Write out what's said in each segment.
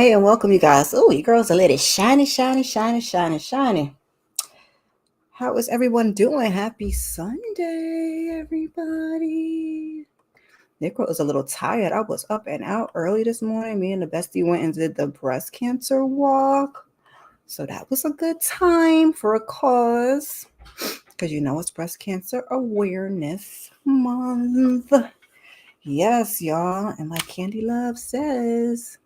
Hey, and welcome, you guys. Oh, you girls are lit. It's shiny, shiny, shiny, shiny, shiny. How is everyone doing? Happy Sunday, everybody. Nico is a little tired. I was up and out early this morning. Me and the bestie went and did the breast cancer walk. So that was a good time for a cause. Because you know it's Breast Cancer Awareness Month. Yes, y'all. And like Candy Love says,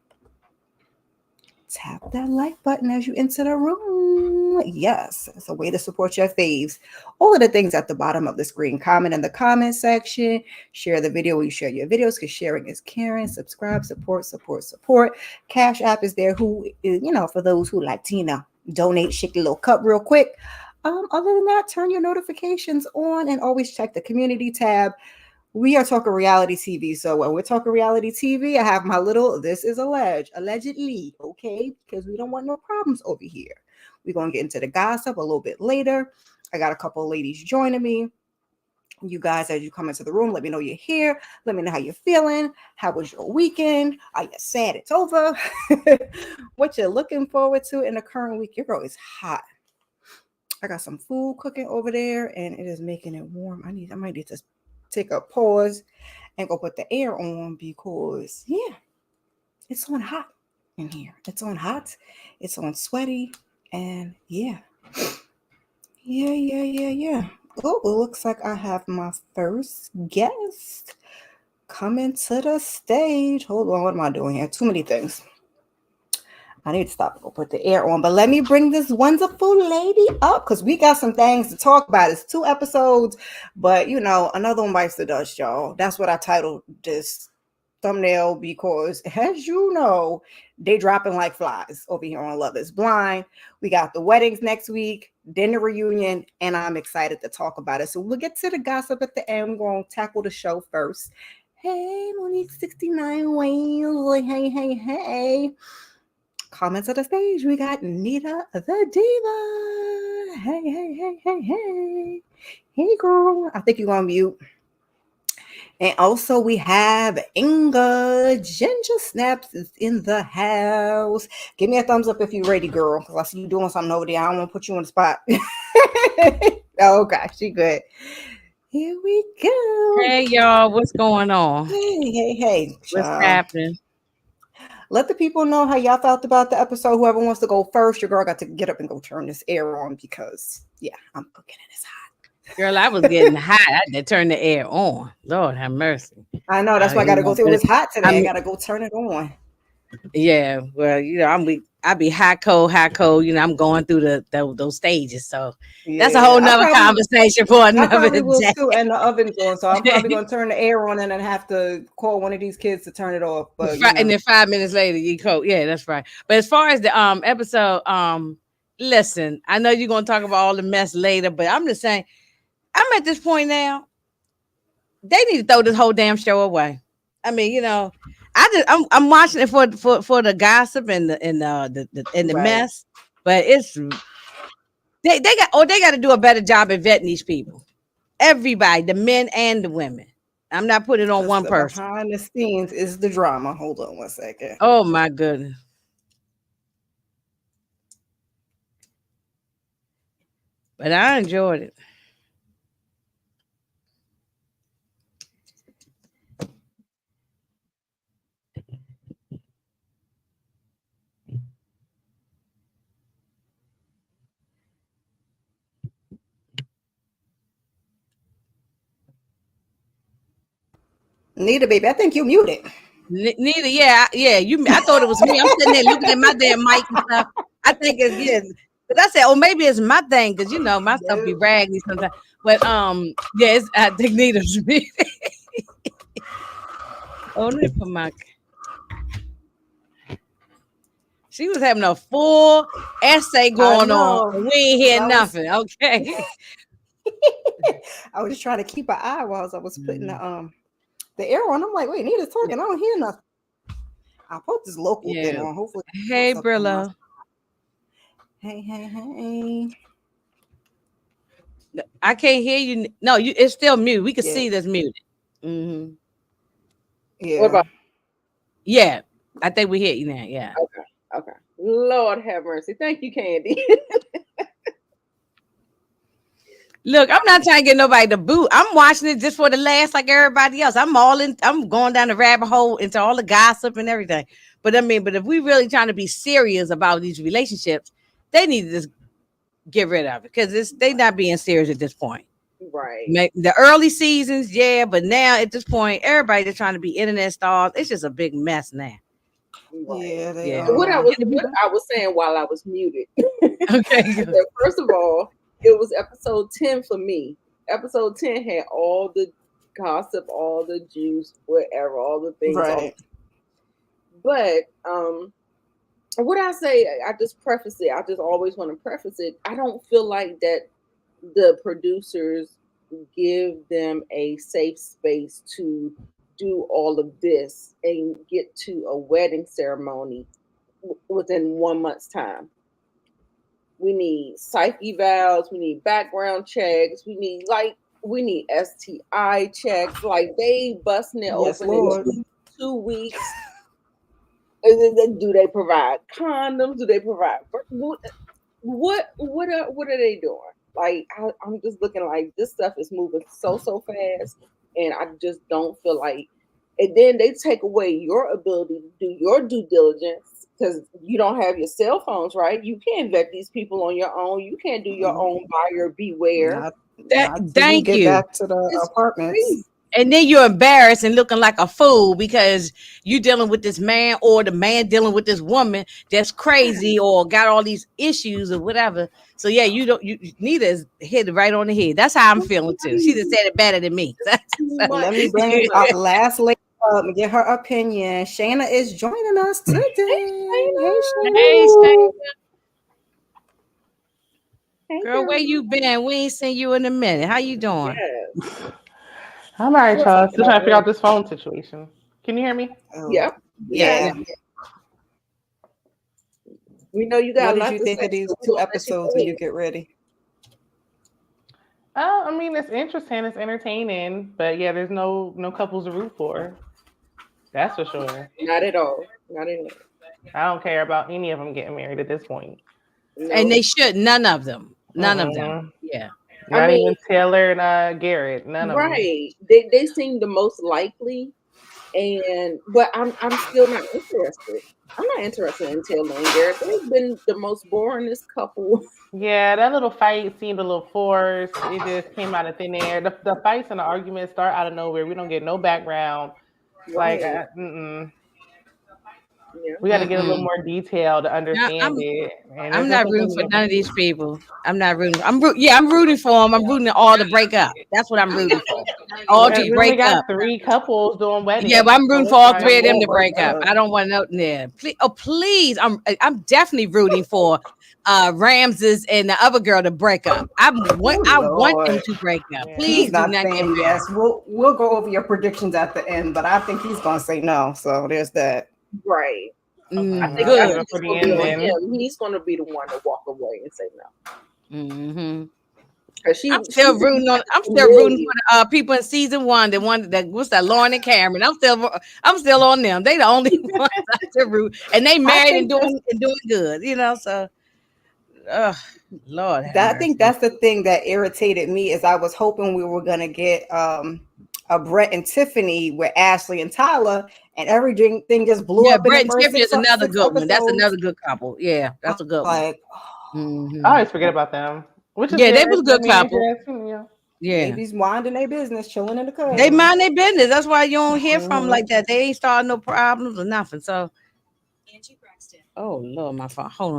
tap that like button as you enter the room. Yes, it's a way to support your faves. All of the things at the bottom of the screen. Comment in the comment section. Share the video where you share your videos because sharing is caring. Subscribe, support. Cash App is there. Who is, for those who like Tina, donate, shake the little cup real quick. Other than that, turn your notifications on and always check the community tab. We are talking reality TV. So when we're talking reality TV, I have my little, this is allegedly, okay? Because we don't want no problems over here. We're going to get into the gossip a little bit later. I got a couple of ladies joining me. You guys, as you come into the room, let me know you're here. Let me know how you're feeling. How was your weekend? Are you sad it's over? What you're looking forward to in the current week? Your girl is hot. I got some food cooking over there, and it is making it warm. I might need to take a pause and go put the air on because it's on hot in here. It's on hot. It's on sweaty. And yeah. Oh, it looks like I have my first guest coming to the stage. Hold on, what am I doing here? Too many things. I need to stop and go put the air on. But let me bring this wonderful lady up because we got some things to talk about. It's 2 episodes, but another one bites the dust, y'all. That's what I titled this thumbnail because, as you know, they dropping like flies over here on Love is Blind. We got the weddings next week, dinner reunion, and I'm excited to talk about it. So we'll get to the gossip at the end. We're going to tackle the show first. Hey, Monique69 Wayne. Hey. Comments of the stage. We got Nita the Diva. Hey. Hey, girl. I think you're going to mute. And also we have Inga. Ginger Snaps is in the house. Give me a thumbs up if you're ready, girl, because I see you doing something over there. I don't want to put you on the spot. Oh, okay. She good. Here we go. Hey, y'all. What's going on? Hey. What's happening? Let the people know how y'all felt about the episode. Whoever wants to go first, your girl got to get up and go turn this air on because, I'm cooking and it's hot. Girl, I was getting hot. I had to turn the air on. Lord have mercy. I know. That's why I got to go through. It's hot today. I got to go turn it on. Yeah. Well, I be hot, cold. I'm going through those stages. So that's a whole nother conversation for another day. Will too, and the oven's on. So I'm probably going to turn the air on and then have to call one of these kids to turn it off. But and then 5 minutes later, you cold. Yeah, that's right. But as far as the episode, listen, I know you're going to talk about all the mess later, but I'm just saying, I'm at this point now. They need to throw this whole damn show away. I mean, I'm watching it for the gossip and the mess, but it's they got to do a better job at vetting these people. Everybody, the men and the women. I'm not putting it on one person. Behind the scenes is the drama. Hold on one second. Oh my goodness. But I enjoyed it. Nita, baby, I think you muted. Neither, yeah. I thought it was me. I'm sitting there looking at my damn mic and stuff. I think it's But I said, oh, maybe it's my thing because my stuff be raggedy sometimes. But I think Nita's me. Oh, let me put my. She was having a full essay going on. We ain't hear nothing. Okay. I was just trying to keep an eye while I was putting the air on. I'm like, wait, Nita's talking. I don't hear nothing. I'll put this local thing on. Hopefully. Hey, Brilla. Hey. I can't hear you. No, it's still mute. We can see that's muted. Mm-hmm. Yeah. Yeah. I think we hear you now. Yeah. Okay. Lord have mercy. Thank you, Candy. Look, I'm not trying to get nobody to boot. I'm watching it just for the laughs like everybody else. I'm going down the rabbit hole into all the gossip and everything. But if we really trying to be serious about these relationships, they need to just get rid of it because they not being serious at this point. Right. The early seasons, yeah, but now at this point, everybody just trying to be internet stars. It's just a big mess now. Right. Yeah, What I was saying while I was muted. Okay. First of all, it was episode 10 for me. Episode 10 had all the gossip, all the juice, whatever, all the things. Right. But what I say, I just preface it. I just always want to preface it. I don't feel like that the producers give them a safe space to do all of this and get to a wedding ceremony within 1 month's time. We need psych evals, we need background checks, we need STI checks. Like they busting it open in 2 weeks. And then, do they provide condoms? Do they provide what are they doing? Like I'm just looking like this stuff is moving so fast, and I just don't feel like. And then they take away your ability to do your due diligence because you don't have your cell phones, right? You can't vet these people on your own. You can't do your own buyer beware. Thank you. Get back to the apartments. Crazy. And then you're embarrassed and looking like a fool because you're dealing with this man or the man dealing with this woman that's crazy or got all these issues or whatever. So yeah, you neither is hit right on the head. That's how I'm feeling too. She just said it better than me. Let me bring our last lady up and get her opinion. Shayna is joining us today. Hey, Shayna. Girl, where you been? We ain't seen you in a minute. How you doing? Yes. I'm all right, y'all. Still trying to figure out this phone situation. Can you hear me? Yep. Yeah. We know you got. What did you think of these 2 episodes when you get ready? I mean, it's interesting, it's entertaining, but yeah, there's no couples to root for. That's for sure. Not at all. Not at all. I don't care about any of them getting married at this point. No. And they should. None of them. None of them. Yeah. Not even Taylor and Garrett. None of them. Right. They seem the most likely, but I'm still not interested. I'm not interested in Taylor and Garrett. They've been the most boringest couple. Yeah, that little fight seemed a little forced. It just came out of thin air. The fights and the arguments start out of nowhere. We don't get no background. Right. Like, we got to get a little more detail to understand it. And I'm not rooting for none of these people. I'm not rooting. I'm rooting for them. I'm rooting all to break up. That's what I'm rooting for. All to break up. 3 couples doing weddings. Yeah, but I'm rooting for all 3 of them to break up. I don't want no. Yeah, please. I'm definitely rooting for Ramses and the other girl to break up. I want them to break up. Please he's not saying yes. We'll go over your predictions at the end, but I think he's gonna say no. So there's that. Right. I think Good. He's going to be the one to walk away and say no. Mm-hmm. I'm still rooting for the people in season 1. The one that what's that, Lauren and Cameron. I'm still on them. They the only ones to root, and they married and doing good. You know, so. Lord, I think that's the thing that irritated me is I was hoping we were gonna get a Brett and Tiffany with Ashley and Tyler, and everything just blew up. Brett and Tiffany is another good one. That's another good couple. Yeah, that's a good one. I always forget about them. They was a good couple. Yeah, babies minding their business, chilling in the car. They mind their business. That's why you don't hear from them like that. They ain't starting no problems or nothing. So, Angie Braxton. Oh Lord, my phone. Hold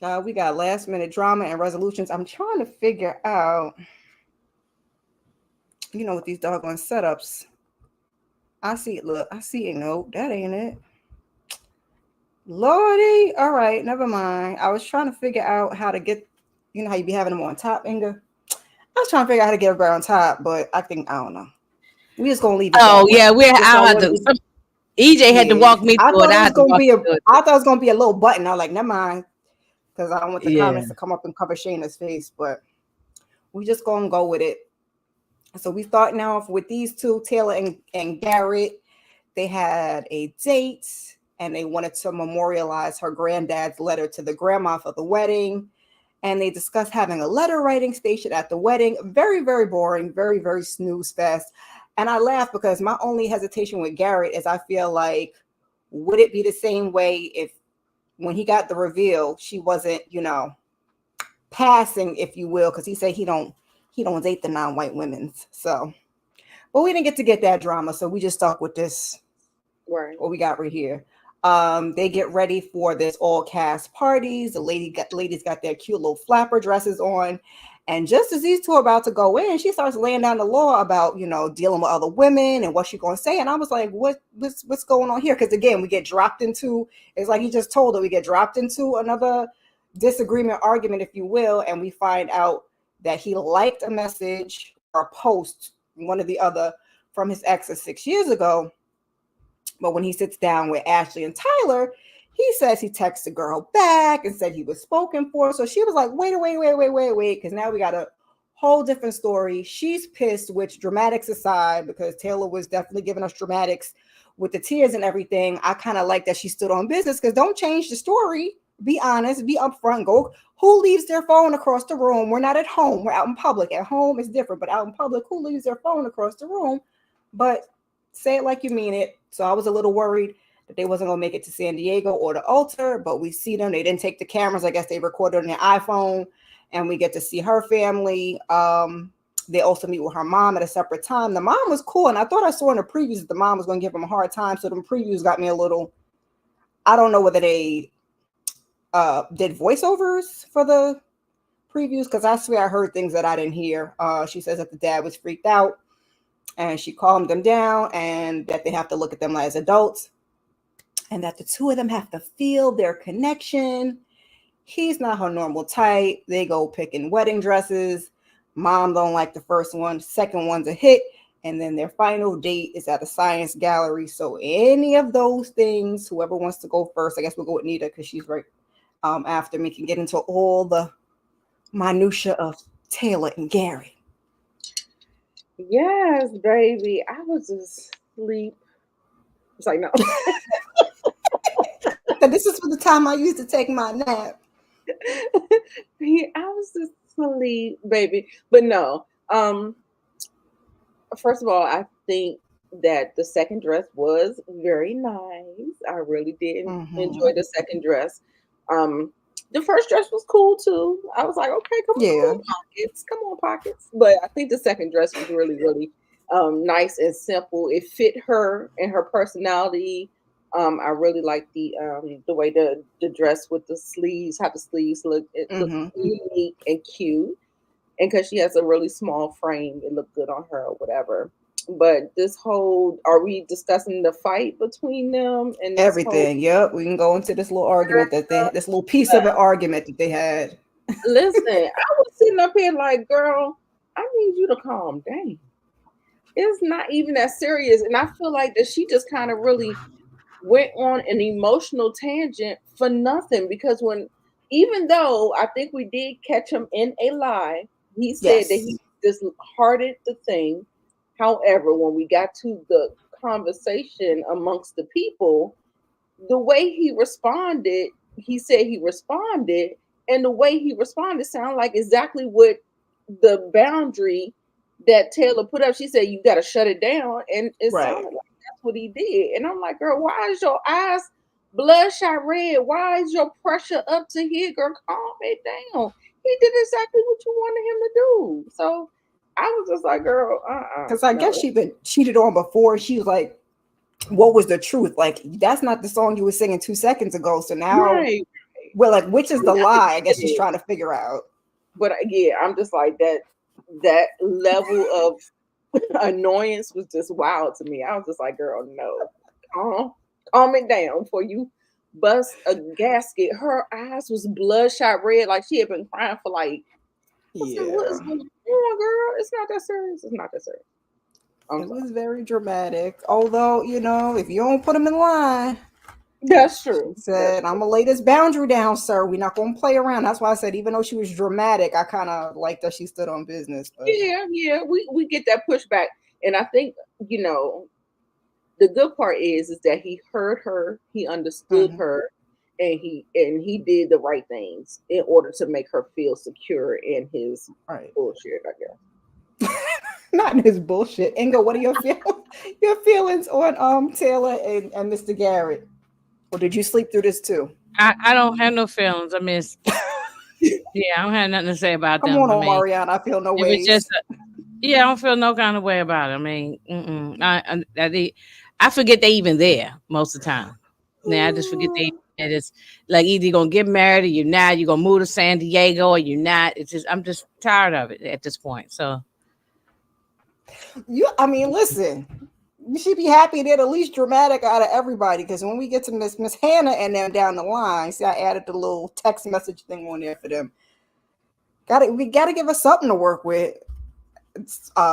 on. We got last minute drama and resolutions. I'm trying to figure out. With these doggone setups. I see it. Look, I see it. No, that ain't it. Lordy. All right, never mind. I was trying to figure out how to get, how you be having them on top, Inga. I was trying to figure out how to get everybody on top, but I don't know. We just gonna leave it. Oh yeah, I'll have to. EJ had to walk me through it. I thought it was gonna be a little button. I was like, never mind, because I don't want the comments to come up and cover Shayna's face, but we just gonna go with it. So we starting off with these 2, Taylor and Garrett. They had a date. and they wanted to memorialize her granddad's letter to the grandma for the wedding. And they discussed having a letter writing station at the wedding. Very, very boring, very, very snooze fest. And I laugh because my only hesitation with Garrett is I feel like, would it be the same way if when he got the reveal, she wasn't, passing, if you will, because he said he don't date the non-white women's. So, but we didn't get that drama. So we just stuck with this, right? What we got right here. They get ready for this all cast parties. The ladies got their cute little flapper dresses on. And just as these two are about to go in, she starts laying down the law about, dealing with other women and what she's going to say. And I was like, what's going on here? Because again, we get dropped into, it's like he just told her, we get dropped into another disagreement, argument, if you will. And we find out that he liked a message or a post, one or the other, from his exes 6 years ago. But when he sits down with Ashley and Tyler, he says he texted the girl back and said he was spoken for. So she was like, wait, because now we got a whole different story. She's pissed, which dramatics aside, because Taylor was definitely giving us dramatics with the tears and everything. I kind of like that she stood on business, because don't change the story. Be honest, be upfront. Go. Who leaves their phone across the room? We're not at home. We're out in public. At home, it's different, but out in public, who leaves their phone across the room? But say it like you mean it. So I was a little worried that they wasn't going to make it to San Diego or the altar, but we see them. They didn't take the cameras. I guess they recorded on their iPhone, and we get to see her family. They also meet with her mom at a separate time. The mom was cool, and I thought I saw in the previews that the mom was going to give them a hard time. So the previews got me a little, I don't know whether they did voiceovers for the previews, because I swear I heard things that I didn't hear. She says that the dad was freaked out, and she calmed them down, and that they have to look at them as adults, and that the two of them have to feel their connection. He's not her normal type. They go picking wedding dresses. Mom don't like the first one. Second one's a hit. And then their final date is at a science gallery. So any of those things, whoever wants to go first, I guess we'll go with Nita, because she's right after me, can get into all the minutia of Taylor and Gary. Yes, baby. I was asleep. It's like, no. This is for the time I used to take my nap. Yeah, I was asleep, baby. But no. First of all, I think that the second dress was very nice. I really did enjoy the second dress. The first dress was cool too. I was like, okay, come on, pockets. But I think the second dress was really, really nice and simple. It fit her and her personality. I really like the way the dress with the sleeves, how the sleeves look. It looked unique and cute. And because she has a really small frame, it looked good on her or whatever. But this whole, are we discussing the fight between them and everything? Yep, we can go into this little argument this little piece of an argument that they had. Listen, I was sitting up here like, girl, I need you to calm down. It's not even that serious. And I feel like that she just kind of really went on an emotional tangent for nothing, because even though I think we did catch him in a lie, he said that he disheartened the thing. However, when we got to the conversation amongst the people, the way he responded, he said he responded, and the way he responded sounded like exactly what the boundary that Taylor put up. She said, you got to shut it down. And it sounded like that's what he did. And I'm like, girl, why is your eyes bloodshot red? Why is your pressure up to here? Girl, calm it down. He did exactly what you wanted him to do. So I was just like, girl, because I guess she'd been cheated on before. She was like, what was the truth? Like, that's not the song you were singing 2 seconds ago. So now we're like, which is the lie? I guess she's trying to figure out. But yeah, I'm just like, that level of annoyance was just wild to me. I was just like, girl, no, calm it down before you bust a gasket. Her eyes was bloodshot red, like she had been crying for like, what is going on, girl? It's not that serious. It's not that serious. It was very dramatic. Although, if you don't put them in line. That's true. She said, I'm going to lay this boundary down, sir. We're not going to play around. That's why I said, even though she was dramatic, I kind of liked that she stood on business. But. Yeah. We get that pushback. And I think, the good part is that he heard her, he understood her, and he did the right things in order to make her feel secure in his bullshit, I guess. Not in his bullshit. Inga, what are your feelings on Taylor and Mr. Garrett? Or did you sleep through this too? I don't have no feelings. I mean, yeah, I don't have nothing to say about them. Come on, Mariana. I feel no way. Yeah, I don't feel no kind of way about it. I mean, I forget they even there most of the time. Now I just forget they. It's like either you're gonna get married or you're not. You're gonna move to San Diego or you're not. It's just I'm just tired of it at this point. So I mean, listen, you should be happy they're the least dramatic out of everybody. Because when we get to Miss Hannah and them down the line, see, I added the little text message thing on there for them. We gotta give us something to work with.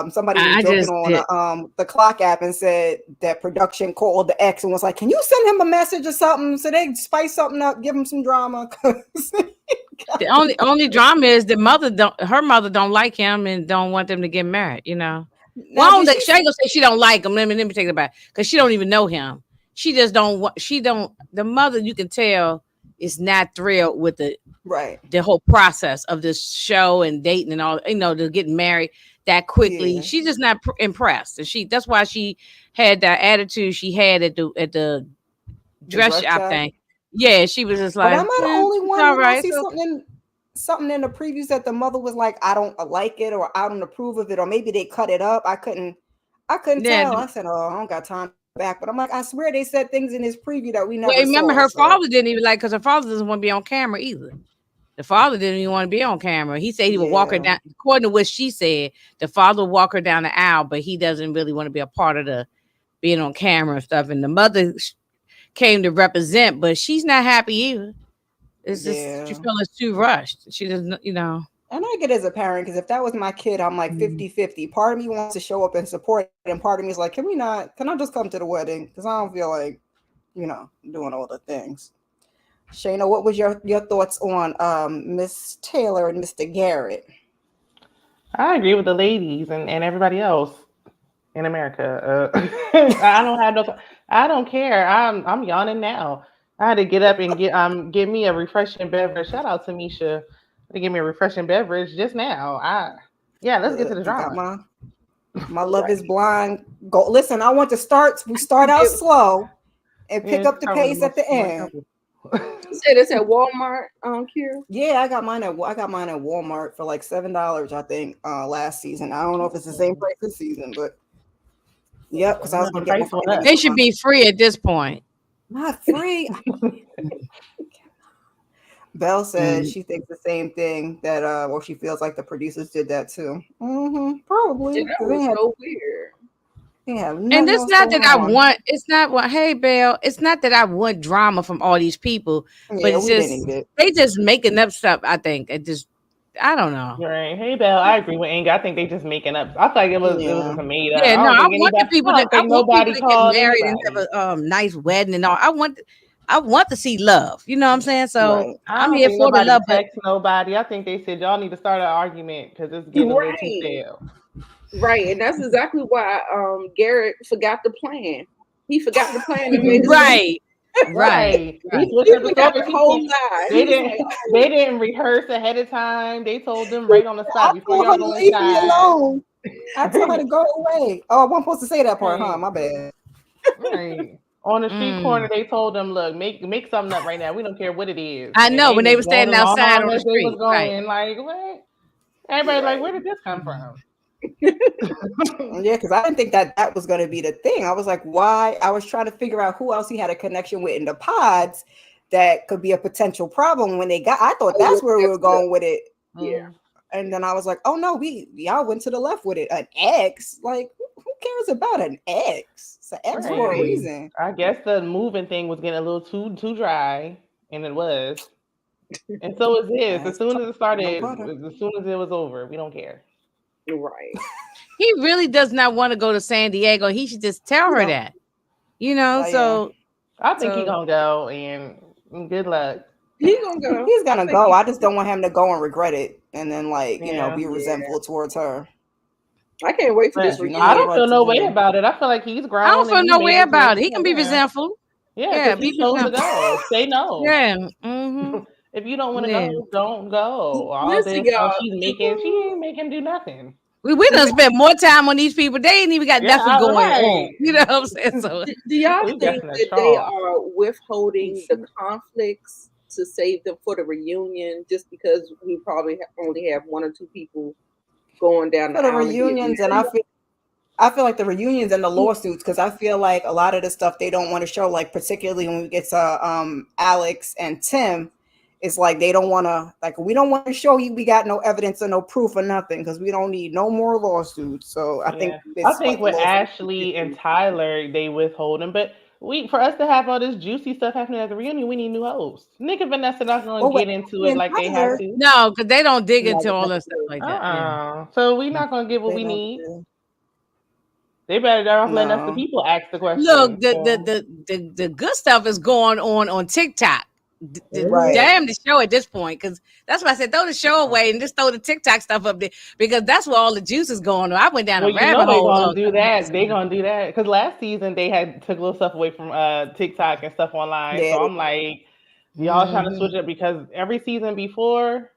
Somebody was joking on the clock app and said that production called the ex and was like, "Can you send him a message or something so they spice something up, give him some drama?" The only drama is her mother don't like him and don't want them to get married. You know, well, she ain't gonna say she don't like him. Let me take it back because she don't even know him. She just don't want. The mother, you can tell, is not thrilled with the whole process of this show and dating and all. You know, to getting married that quickly. She's just not impressed, and that's why she had that attitude she had at the dress shop thing. Yeah, she was just like, but am I the only one who see something in the previews that the mother was like, I don't like it or I don't approve of it, or maybe they cut it up. I couldn't tell. I said, I don't got time back, but I'm like, I swear they said things in this preview that we never remember saw, her father didn't even like, because her father doesn't want to be on camera either. The father didn't even want to be on camera. He said he would walk her down. According to what she said, the father would walk her down the aisle, but he doesn't really want to be a part of the being on camera and stuff. And the mother came to represent, but she's not happy either. It's just she feels too rushed. She doesn't, you know. And I get it as a parent, because if that was my kid, I'm like 50-50. Part of me wants to show up and support, and part of me is like, can I just come to the wedding? Because I don't feel like, doing all the things. Shayna, what was your thoughts on Miss Taylor and Mr. Garrett? I agree with the ladies and everybody else in America. I don't care. I'm yawning now. I had to get up and get me a refreshing beverage. Shout out to Misha to give me a refreshing beverage just now. Let's get to the drama. My Love is Blind. Go listen. I want to start. We start out slow and pick up the pace at the end. You said it's at Walmart, Q? Yeah, I got mine at Walmart for like $7, I think, last season. I don't know if it's the same price this season, but yep, because I was gonna get my they should be free at this point. Not free. Belle said she thinks the same thing, that she feels like the producers did that too. Probably. Yeah, that was so weird. Yeah, and it's not that I want. It's not what. Hey, Belle. It's not that I want drama from all these people, but it's just they just making up stuff. I think it just. I don't know. Right. Hey, Belle. I agree with Inga. I think they just making up. I feel like it was made up. Yeah. No, I want the people that get married and have a nice wedding and all. I want to see love. You know what I'm saying? So I'm here for the love. Text nobody. I think they said y'all need to start an argument because it's getting a little too stale. Right, and that's exactly why Garrett forgot the plan. He forgot the plan. Right. He forgot the whole lie. They didn't rehearse ahead of time. They told them right on the spot before y'all go inside. Leave me alone. I told her to go away. Oh, I wasn't supposed to say that part, huh? My bad. Right. On the street corner, they told them, "Look, make something up right now. We don't care what it is." I know when they were standing outside on the street, was going, like, what? Everybody like, where did this come from? Yeah, because I didn't think that was going to be the thing. I was like, why? I was trying to figure out who else he had a connection with in the pods that could be a potential problem when they got. I thought that's where we were going with it. Yeah. And then I was like, oh no, y'all went to the left with it. An ex? Like, who cares about an ex? It's an ex for a reason. I guess the moving thing was getting a little too dry, and it was. And so is this. As soon as it started, as soon as it was over, we don't care. Right. He really does not want to go to San Diego. He should just tell her that. You know, I think he's gonna go, and good luck. He's gonna go. He's gonna go. I just don't want him to go and regret it and then be resentful towards her. I can't wait for this reunion. I don't feel no way about it. I feel like he's grown. I don't feel no way about it. He can be resentful. Yeah, he chose to go. Say no. Yeah. If you don't want to go, don't go. Listen, y'all, she ain't making do nothing. We done spent more time on these people. They ain't even got nothing going on. You know what I'm saying? So do y'all think that they are withholding the conflicts to save them for the reunion just because we probably only have one or two people going down the reunions? And I feel like the reunions and the lawsuits, because I feel like a lot of the stuff they don't want to show, like particularly when we get to Alex and Tim, it's like they don't want to, like, we don't want to show you we got no evidence or no proof or nothing because we don't need no more lawsuits. So I think with Ashley and Tyler, they withhold them, but for us to have all this juicy stuff happening at the reunion, we need new hosts. Nick and Vanessa not going to get into it like they have to. No, because they don't dig into all that stuff like that. Yeah. So we're not going to get what we need. They better off letting us the people ask the question. Look, the good stuff is going on TikTok. Damn the show at this point, because that's why I said throw the show away and just throw the TikTok stuff up there, because that's where all the juice is going on. I went down a rabbit hole. They're gonna do that. They're gonna do that because last season they took a little stuff away from TikTok and stuff online. Yeah. So I'm like, y'all trying to switch it because every season before,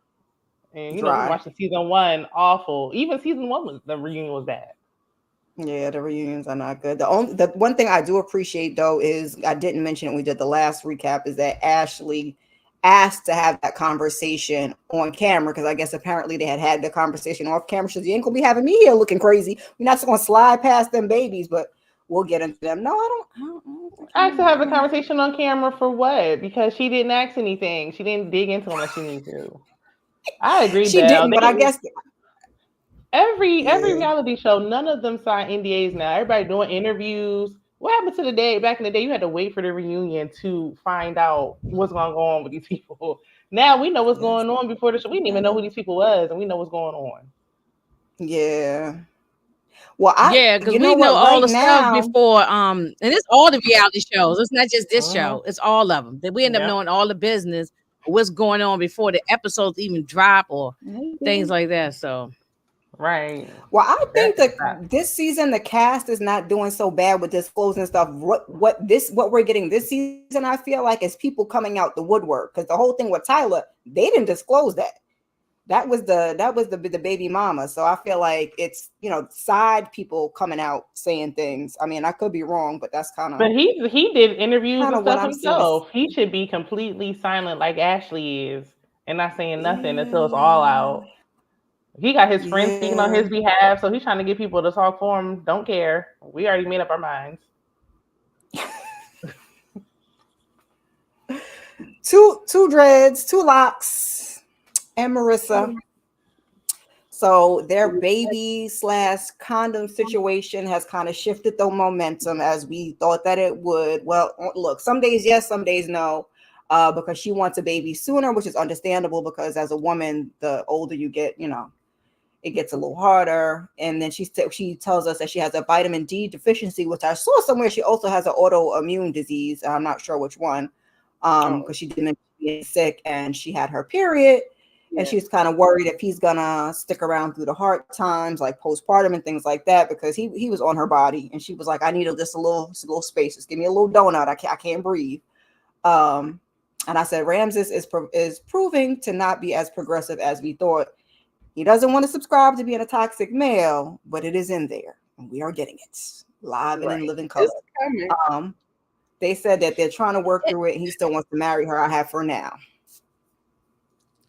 and we watched season 1, awful. Even season 1 the reunion was bad. Yeah, the reunions are not good. The one thing I do appreciate though is, I didn't mention it when we did the last recap, is that Ashley asked to have that conversation on camera, because I guess apparently they had the conversation off camera. She said, you ain't gonna be having me here looking crazy. We're not just gonna slide past them babies, but we'll get into them. No, I don't ask to have a conversation on camera for what? Because she didn't ask anything. She didn't dig into them like she needed to. I agree. She didn't, but I guess every reality show, none of them sign NDAs now. Everybody doing interviews. What happened to the day back in the day? You had to wait for the reunion to find out what's going to go on with these people. Now we know what's going on before the show. We didn't even know who these people was, and we know what's going on. Yeah. Well, because we know all the stuff before. And it's all the reality shows. It's not just this show. It's all of them. That we end up knowing all the business, what's going on before the episodes even drop or things like that. So. Right. Well, I think that this season the cast is not doing so bad with disclosing stuff. What we're getting this season, I feel like, is people coming out the woodwork, because the whole thing with Tyler, they didn't disclose that. That was the baby mama. So I feel like it's, side people coming out saying things. I mean, I could be wrong, but that's kind of. But he did interviews and stuff himself. He should be completely silent like Ashley is, and not saying nothing until it's all out. He got his friends speaking on his behalf, so he's trying to get people to talk for him. Don't care. We already made up our minds. Two dreads, 2 locks, and Marissa. So their baby / condom situation has kind of shifted the momentum as we thought that it would. Well, look, some days yes, some days no. Because she wants a baby sooner, which is understandable, because as a woman, the older you get, it gets a little harder. And then she tells us that she has a vitamin D deficiency, which I saw somewhere. She also has an autoimmune disease. I'm not sure which one, because she didn't get sick and she had her period. Yeah. And she's kind of worried if he's gonna stick around through the hard times, like postpartum and things like that, because he was on her body, and she was like, I need just a little space. Just give me a little donut. I can't breathe. And I said, Ramses is proving to not be as progressive as we thought. He doesn't want to subscribe to being a toxic male, but it is in there, and we are getting it live and in living color. They said that they're trying to work through it, and he still wants to marry her. I have for now.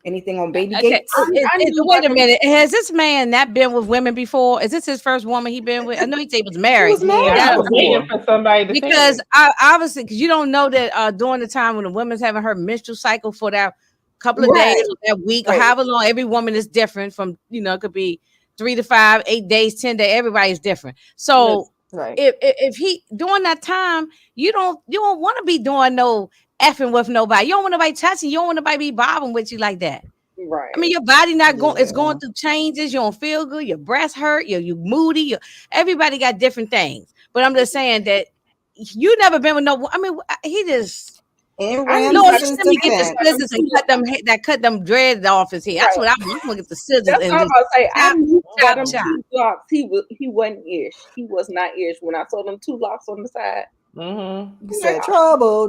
Anything on baby gates? Wait a minute. Has this man not been with women before? Is this his first woman he been with? I know he said he was married. He was married. I was waiting for somebody to because obviously, because you don't know that during the time when the woman's having her menstrual cycle for that couple of days, or that week, or however long, every woman is different. From it could be 3 to 5, 8 days, 10 days. Everybody's different. So if he during that time, you don't want to be doing no effing with nobody. You don't want nobody touching. You don't want nobody be bobbing with you like that. Right. I mean, your body it's going through changes. You don't feel good. Your breast hurt. You're moody. Everybody got different things. But I'm just saying that you never been with no. I mean, he just. In Lord, Ramses' let me get the defense, scissors and cut them dreads off his head. That's what I'm gonna get the scissors That's and what I'm just about to say. I knew chop, them chop. 2 locks. He wasn't ish. He was not ish. When I saw them 2 locks on the side, you said trouble.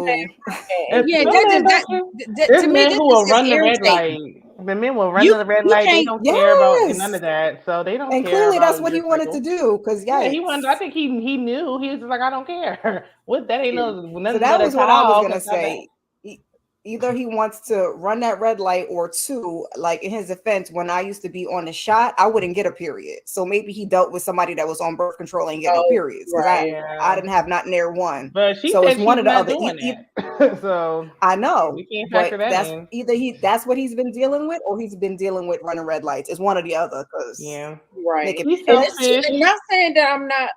Yeah, There's to me, men this who will is run the red light. irritating. The men will run You the red you light. They can't. don't care about none Yes. of that. So they don't And care clearly that's about what he your wanted cycle. to do. Because Yeah, he wanted. I think he knew. He was just like, I don't care. What that ain't no nothing so that but a was what I was towel. gonna say. Either he wants to run that red light, or 2, like in his defense, when I used to be on the shot, I wouldn't get a period. So maybe he dealt with somebody that was on birth control and get no periods, because I didn't have not near one. But she so said it's one she's of the not other. doing that. So I know, we can't but factor that that's in. either that's what he's been dealing with, or he's been dealing with running red lights. It's one or the other. Because right. He's And selfish. I'm not saying that I'm not,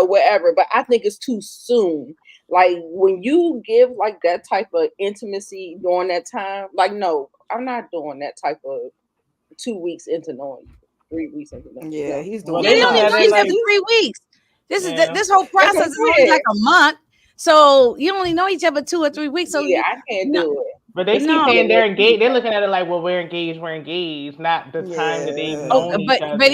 whatever, but I think it's too soon. Like when you give like that type of intimacy during that time, like no, I'm not doing that type of 2 weeks into knowing you, 3 weeks into knowing you. Yeah, he's doing. They only know each other 3 weeks. This whole process is only like a month. So you only know each other 2 or 3 weeks. So I can't do it. But they keep saying they're engaged. They're looking at it like, well, we're engaged, not the time that they've known each other. But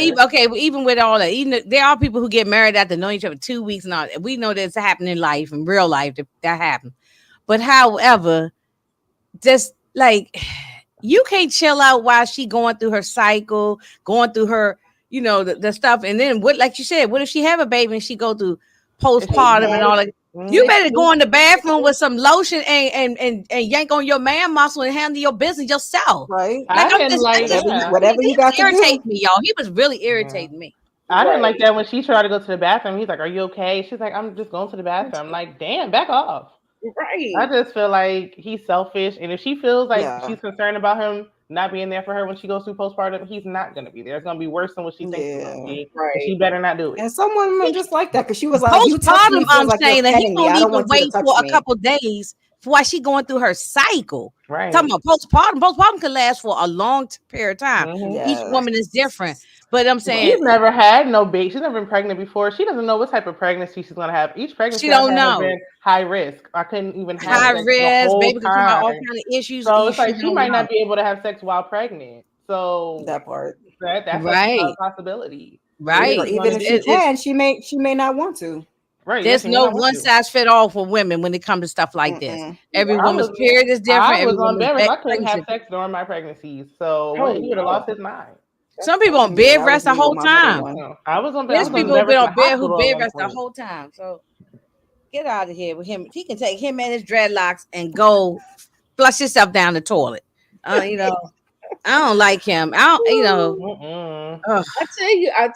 even with all that, even there are people who get married after knowing each other 2 weeks and all. We know that's happening in life, in real life, that happens. But however, just like you can't chill out while she going through her cycle, going through her, the stuff, and then what, like you said, what if she have a baby and she go through postpartum and all that? You better go in the bathroom with some lotion and yank on your man muscle and handle your business yourself. Right. Like whatever you got to irritate me, y'all. He was really irritating me. I didn't like that when she tried to go to the bathroom. He's like, "Are you okay?" She's like, "I'm just going to the bathroom." I'm like, damn, back off. Right. I just feel like he's selfish, and if she feels like she's concerned about him not being there for her when she goes through postpartum, he's not going to be there. It's going to be worse than what she thinks it's going to be. Right. And she better not do it. And some women just like that, because she was like, "You touch me, I'm like saying that he me. I don't want wait you to touch for me." a couple days while she going through her cycle. Right. Talking about postpartum can last for a long period of time. Each woman is different. But I'm saying she's never had no baby. She's never been pregnant before. She doesn't know what type of pregnancy she's gonna have. Each pregnancy she don't know. Has been high risk. I couldn't even have high sex risk. Baby can come out all kind of issues. So it's like she might not be able to have sex while pregnant. So that part, that's a possibility. Right. Or even if she can, she may not want to. Right. There's no one size fit all for women when it comes to stuff like this. Every woman's period is different. I was on bed rest. I couldn't have sex during my pregnancies. So he would have lost his mind. Some people on bed rest the whole time. I was on bed. There's people who've been on bed who bed rest the whole time. So get out of here with him. He can take him and his dreadlocks and go flush himself down the toilet. I don't like him. I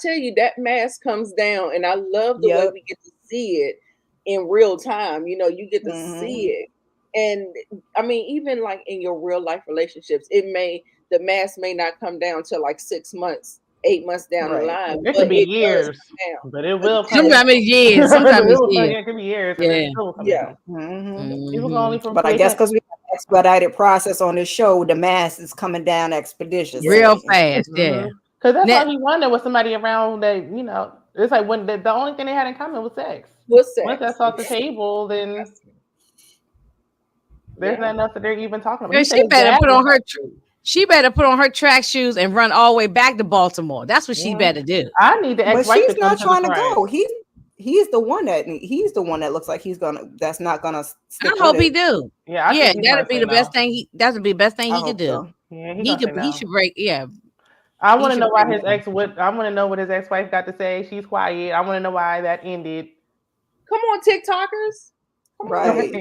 tell you that mask comes down, and I love the way we get to see it in real time. You get to see it, and I mean, even like in your real life relationships, the mask may not come down till like 6 months, 8 months down the line. It could be years, but it will. Sometimes it's years. Sometimes it could be years. Yeah. But I guess because we have an expedited process on this show, the mass is coming down expeditiously, real fast. Yeah, because that's all he wanted was somebody around that. It's like when the only thing they had in common was sex. Once that's off the table, then there's not enough that they're even talking about. She better put on her. She better put on her track shoes and run all the way back to Baltimore. That's what she better do. I need the ex-wife. But she's not trying to go. He's the one that looks like that's not gonna stick. I hope he do. Yeah, that'd be the best thing. That'd be the best thing he could do. So. Yeah, he should break. Yeah. I want to know why I want to know what his ex-wife got to say. She's quiet. I want to know why that ended. Come on, TikTokers. Right.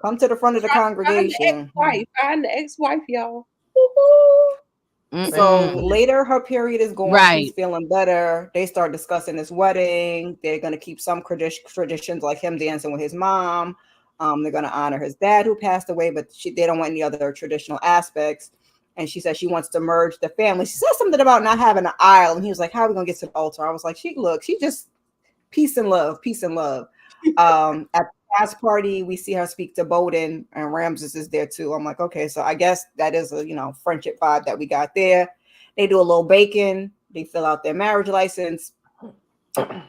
Come to the front of the congregation. Find the ex-wife, y'all. So later her period is going. Right. She's feeling better. They start discussing his wedding. They're going to keep some traditions like him dancing with his mom. They're going to honor his dad who passed away, but they don't want any other traditional aspects. And she said she wants to merge the family. She said something about not having an aisle. And he was like, how are we going to get to the altar? I was like, she just peace and love. At the last party, we see her speak to Bowden, and Ramses is there too. I'm like, okay, so I guess that is a friendship vibe that we got there. They do a little baking. They fill out their marriage license.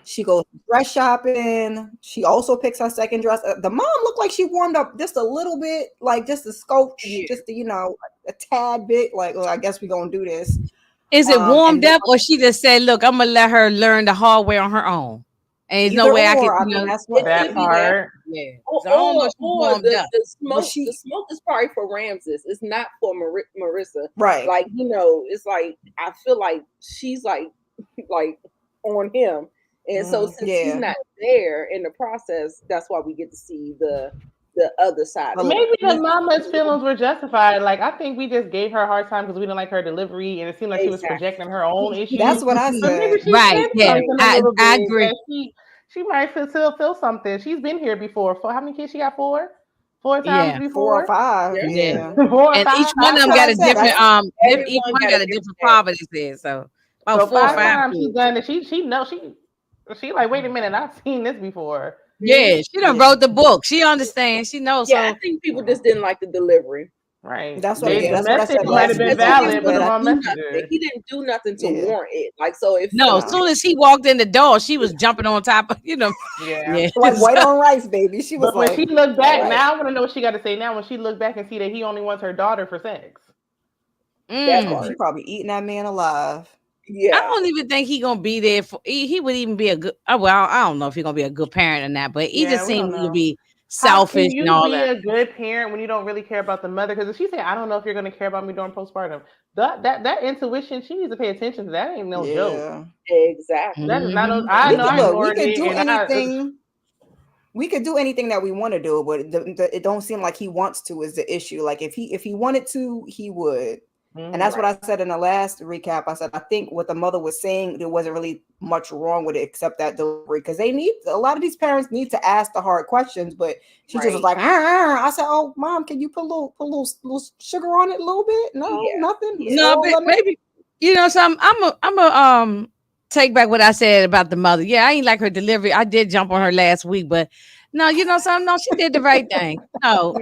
She goes dress shopping. She also picks her second dress. The mom looked like she warmed up just a little bit, like just a scotch, just a tad bit. Like, I guess we're gonna do this. Is it warmed up, or she just said, "Look, I'm gonna let her learn the hard way on her own"? And there's no way I can. That's what that part. Yeah. Or the smoke is probably for Ramses. It's not for Marissa. Right. Like, it's like I feel like she's like on him. And so since he's not there in the process, that's why we get to see the other side. Maybe the mama's feelings were justified. Like, I think we just gave her a hard time because we didn't like her delivery, and it seemed like she was projecting her own issues. That's what I said. Right. Yeah. I agree. She might still feel something. She's been here before. For how many kids she got? Four times before. 4 or 5. Yeah. 4 or and 5. each one of them got a different each one got a different property said. So about 4 or 5 times she's done it. She knows she like, wait a minute, I've seen this before. Yeah, she done wrote the book. She understands. She knows. Yeah, I think people just didn't like the delivery. Right. That's what the message might have been valid, but the wrong messenger. He didn't do nothing to warrant it. Like, so if as soon as he walked in the door, she was jumping on top of, Yeah. Like white on rice, baby. She was when she looked back, now I want to know what she got to say now when she looked back and see that he only wants her daughter for sex. She probably eating that man alive. Yeah, I don't even think he gonna be there for. He would even be a good. Well, I don't know if he's gonna be a good parent or not, but he just seems to be selfish and all that. How can you be a good parent when you don't really care about the mother? Because if she said, "I don't know if you're gonna care about me during postpartum," that intuition, she needs to pay attention to. That ain't no joke. Exactly. That is not. I know. We could do anything. We could do anything that we want to do, but it don't seem like he wants to is the issue. Like if he wanted to, he would. And that's what I said in the last recap. I said, I think what the mother was saying, there wasn't really much wrong with it except that delivery. Because a lot of these parents need to ask the hard questions, but she just was like, I said, oh, mom, can you put a little sugar on it a little bit? No, nothing. No, but maybe, so I'm a take back what I said about the mother. Yeah, I ain't like her delivery. I did jump on her last week, but no, something. No, she did the right thing. No,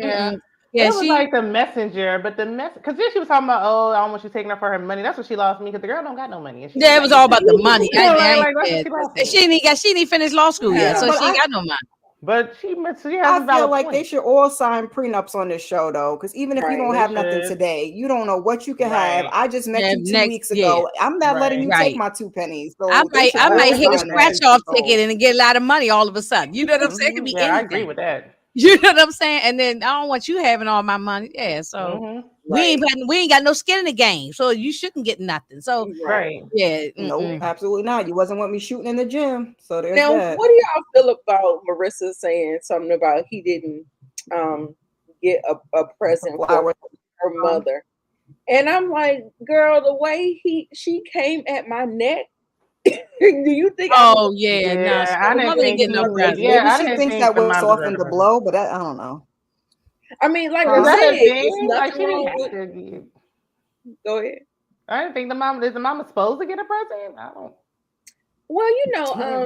Yeah, it was like the messenger, but because then she was talking about, I almost she's taking her for her money. That's what she lost me because the girl don't got no money. It was all about the money. She didn't finish law school yet, so she ain't got no money. But she I feel like they should all sign prenups on this show, though, because even if you don't have nothing today, you don't know what you can have. I just met you 2 weeks ago. I'm not letting you take my 2 pennies. So I might hit a scratch off ticket and get a lot of money all of a sudden. You know what I'm saying? It could be anything. I agree with that. You know what I'm saying? And then I don't want you having all my money. Yeah, so we ain't got no skin in the game, so you shouldn't get nothing. So no, absolutely not. You wasn't want me shooting in the gym. So there's now, that. What do y'all feel about Marissa saying something about he didn't get a present for her mother? And I'm like, girl, the way she came at my neck. Do you think? I didn't think getting no present. Maybe she thinks that would soften the blow, but I don't know. I mean, like I said, it's nothing wrong with. Go ahead. I didn't think is the mama supposed to get a present? I don't. Well,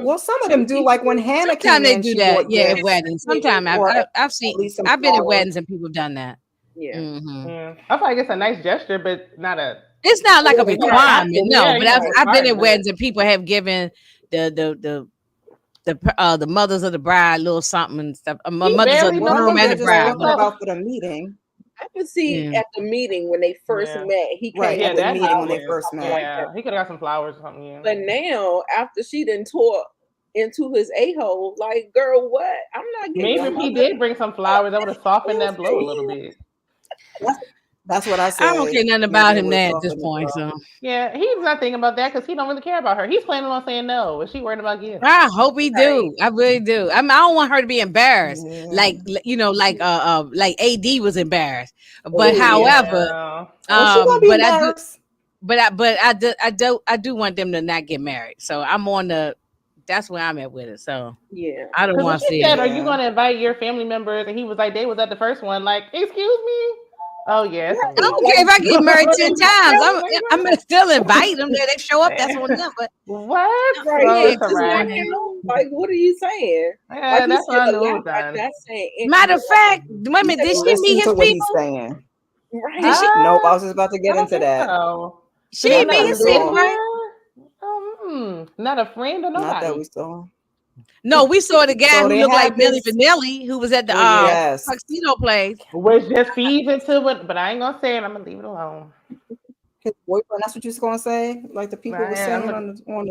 well, some of them do. Like when Hannah came in, they do that. Yeah, at weddings. Sometimes I've been at weddings and people have done that. Yeah. I feel like it's a nice gesture, but not a. It's not like a requirement, but I've been at weddings and people have given the mothers of the bride little something and stuff. Mothers of the groom and the bride. About for the meeting. I could see at the meeting when they first met. He came at the meeting when they first met. Yeah, he could have got some flowers or something. Yeah. But now, after she done tore into his a-hole, like, girl, what? I'm not getting. Maybe if he did bring some flowers, that would have softened that blow a little bit. That's what I said. I don't care nothing about him there at this point. So yeah, he's not thinking about that because he don't really care about her. He's planning on saying no. Is she worried about getting? I hope he do. I really do. I don't want her to be embarrassed, like AD was embarrassed. But however, I do want them to not get married. So I'm on the. That's where I'm at with it. So yeah, I don't want to see it. Are you going to invite your family members? And he was like, they was at the first one. Like, excuse me. Oh yes. I don't care if I get married 10 times. I'm gonna still invite them. They show up. That's on them. But what? Like, what are you saying? Yeah, that's what I know. Matter of fact, wait a minute. Did she meet his people? He's saying. Right. Nope. I was just about to get into that. So. She meet his people, right? Not a friend or Not that nobody. we saw. No, we saw the guy So who they looked like have Millie this- Vanilli, who was at the Yes. tuxedo place. Which just feeds into it, but I ain't gonna say it. I'm gonna leave it alone. His boyfriend. That's what you was gonna say. Like the people were saying on the social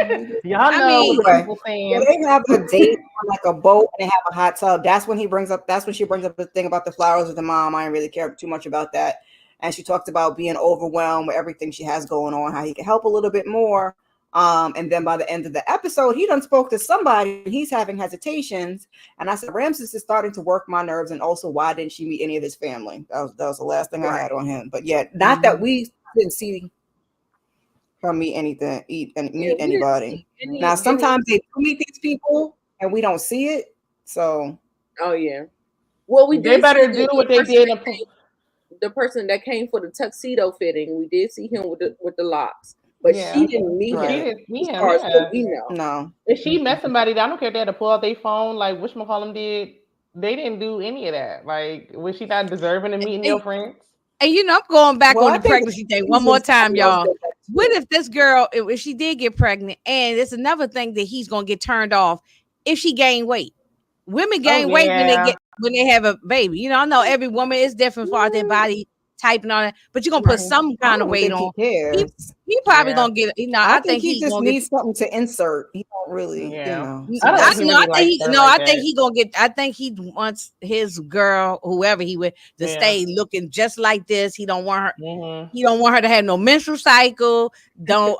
media. Y'all I know mean- what people So saying. they have a date on like a boat and they have a hot tub. That's when she brings up the thing about the flowers with the mom. I didn't really care too much about that. And she talked about being overwhelmed with everything she has going on, how he can help a little bit more. And then by the end of the episode, he done spoke to somebody. He's having hesitations. And I said, Ramses is starting to work my nerves. And also, why didn't she meet any of his family? That was the last thing I had on him. But yeah, not that we didn't see her meet anybody. Now, sometimes they do meet these people and we don't see it. So, oh yeah. Well, we They did better see do what they did. The person that came for the tuxedo fitting, we did see him with the locks, but she didn't meet Right. She him. didn't see As him. far as Yeah. what we know. no. If she met somebody, I don't care if they had to pull out their phone, like whatchamacallem did. They didn't do any of that. Like, was she not deserving of meeting your friends? And you know, I'm going back Well, on I the think pregnancy thing one more time, y'all. What if this girl, if she did get pregnant, and it's another thing that he's gonna get turned off if she gained weight. Women gain weight when they have a baby. You know, I know every woman is different for their body type and all that, but you're gonna put some kind of weight on. He probably gonna get. You know, I think he just needs something to insert. He don't really, you know. I think he gonna get. I think he wants his girl, whoever he with, to stay looking just like this. He don't want her. He don't want her to have no menstrual cycle. Don't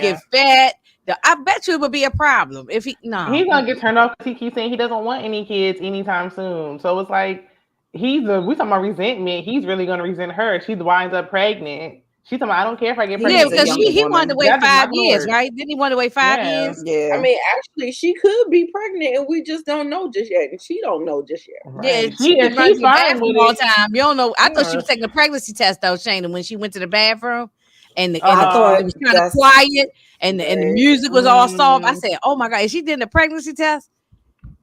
get fat. I bet you it would be a problem if he. No, he's gonna get turned off because he keeps saying he doesn't want any kids anytime soon. So it's like we talking about resentment. He's really gonna resent her. She winds up pregnant. She's talking about, I don't care if I get pregnant. Yeah, because he wanted to wait 5 years, right? Didn't he want to wait 5 years? Yeah. I mean, actually, she could be pregnant, and we just don't know just yet. And she don't know just yet. Right. Yeah, she's fine with all the time. You don't know. I thought she was taking a pregnancy test though, Shana, when she went to the bathroom, and it was kind of quiet, and the music was all soft. I said, "Oh my god, is she doing the pregnancy test?"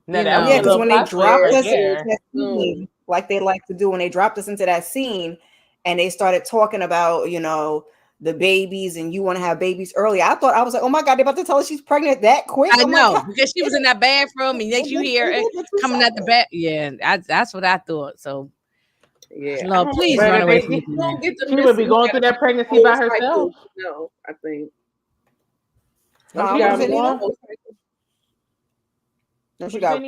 Yeah, because when they dropped us into that scene, like they like to do when they dropped us into that scene, and they started talking about, you know, the babies and you want to have babies early. I was like, oh my god, they're about to tell us she's pregnant that quick. I know, because she was in that bathroom and next you hear it coming out the back. Yeah, that's what I thought. So yeah, no, please run away from me. She would be going through that pregnancy by herself. No, I think. No, she got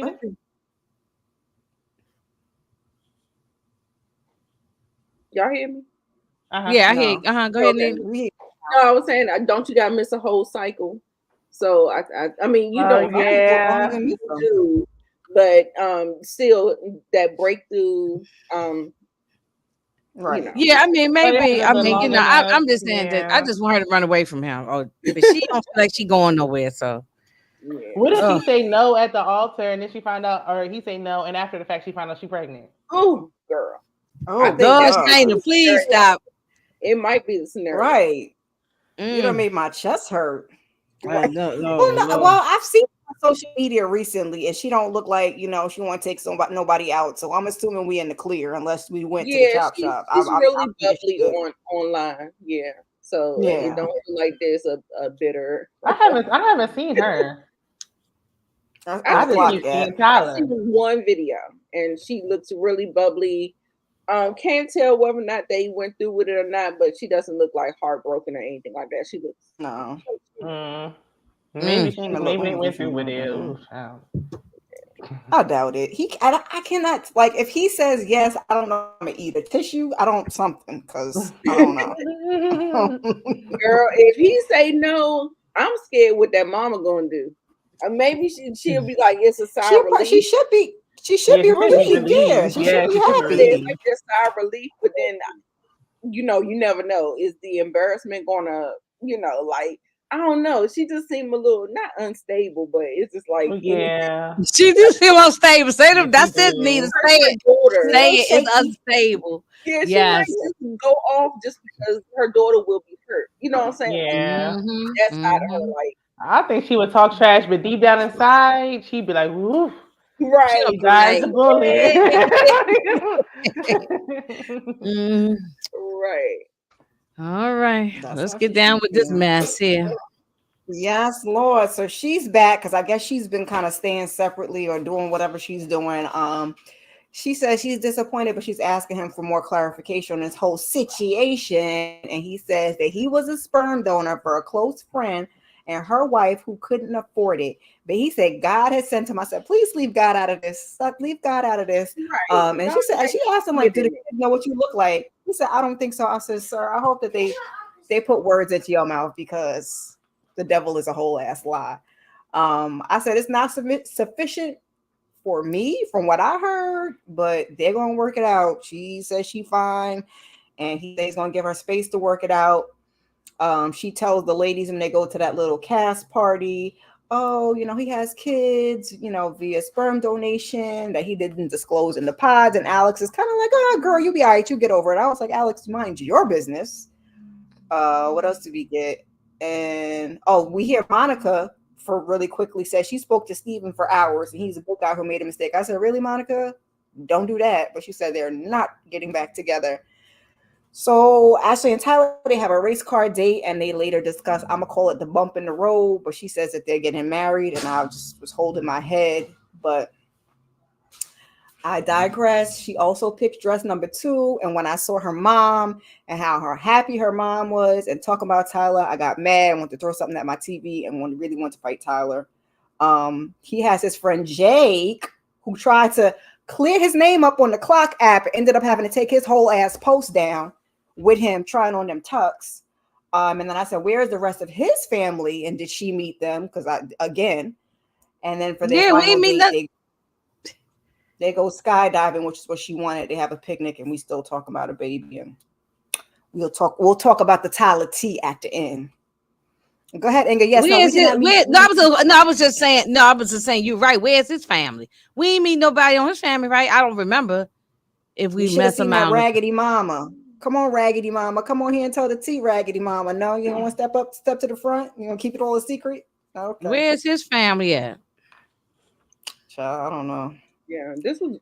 y'all hear me? Yeah, I hear. Go ahead, Nina. No, I was saying, don't you gotta miss a whole cycle? So I mean, you don't do, but still that breakthrough. Right. You know. Yeah, I mean, maybe. I mean, you know, I'm just saying that I just want her to run away from him. But she don't feel like she going nowhere. So. Yeah. What if he say no at the altar and then she find out, or he say no and after the fact she find out she's pregnant? Oh, girl. Oh, gosh, Shana, please stop. It might be the scenario. Right. You done made my chest hurt. Right. No. Well, I've seen her on social media recently, and she don't look like, you know, she want to take nobody out. So I'm assuming we in the clear unless we went to the chop shop. She's really bubbly online. Yeah. So it don't feel like there's a bitter. I haven't seen her. I've seen one video, and she looks really bubbly. Can't tell whether or not they went through with it or not, but she doesn't look like heartbroken or anything like that. She looks maybe they went through with it. I doubt it. I cannot, like, if he says yes, I don't know. I'm gonna eat a tissue. I don't something because I don't know. Girl, if he say no, I'm scared what that mama gonna do. Maybe she'll be like, it's a sigh of relief. She should be relieved. Yeah, she should be happy. Like a sigh of relief, but then you never know. Is the embarrassment gonna, like, I don't know. She just seemed a little not unstable, but it's just like she just feel unstable. Say them. That's it. Nina. Say it. Say it. It's unstable. Yeah, she might just go off just because her daughter will be hurt. You know what I'm saying? Yeah, that's out of her. Like, I think she would talk trash, but deep down inside, she'd be like, "Woo." Right, guys, bully. Right. All right, let's get down with this mess here. Yes, Lord. So she's back because I guess she's been kind of staying separately or doing whatever she's doing. She says she's disappointed, but she's asking him for more clarification on this whole situation. And he says that he was a sperm donor for a close friend and her wife who couldn't afford it. But he said God had sent him. I said, please leave God out of this. Leave God out of this. Right. And she asked him, like, do they know what you look like? He said, I don't think so. I said, sir, I hope that they put words into your mouth because the devil is a whole ass lie. I said it's not sufficient for me from what I heard, but they're gonna work it out. She says she's fine, and he's gonna give her space to work it out. She tells the ladies when they go to that little cast party, oh, he has kids, via sperm donation that he didn't disclose in the pods. And Alex is kind of like, oh, girl, you'll be all right, you get over it. I was like, Alex, mind your business. What else did we get? And we hear Monica for really quickly says she spoke to Steven for hours and he's a good guy who made a mistake. I said, really, Monica? Don't do that. But she said they're not getting back together. So Ashley and Tyler, they have a race car date and they later discuss, I'm gonna call it the bump in the road, but she says that they're getting married, and I just was holding my head, but I digress. She also picked dress number 2. And when I saw her mom and how happy her mom was and talking about Tyler, I got mad and wanted to throw something at my TV and really wanted to fight Tyler. He has his friend Jake who tried to clear his name up on the clock app and ended up having to take his whole ass post down with him trying on them tux. And then I said, where's the rest of his family? And did she meet them? Because and then for their final date, they go skydiving, which is what she wanted. They have a picnic, and we still talk about a baby. And we'll talk about the Tyler T at the end. Go ahead, Inga. Yes, I was just saying. You're right. Where's his family? We ain't meet nobody on his family, right? I don't remember if we met him out. Raggedy Mama. Come on, Raggedy Mama. Come on here and tell the T, Raggedy Mama. No, you don't want to step to the front. You gonna keep it all a secret? Okay. Where's his family at? Child, I don't know. Yeah, this was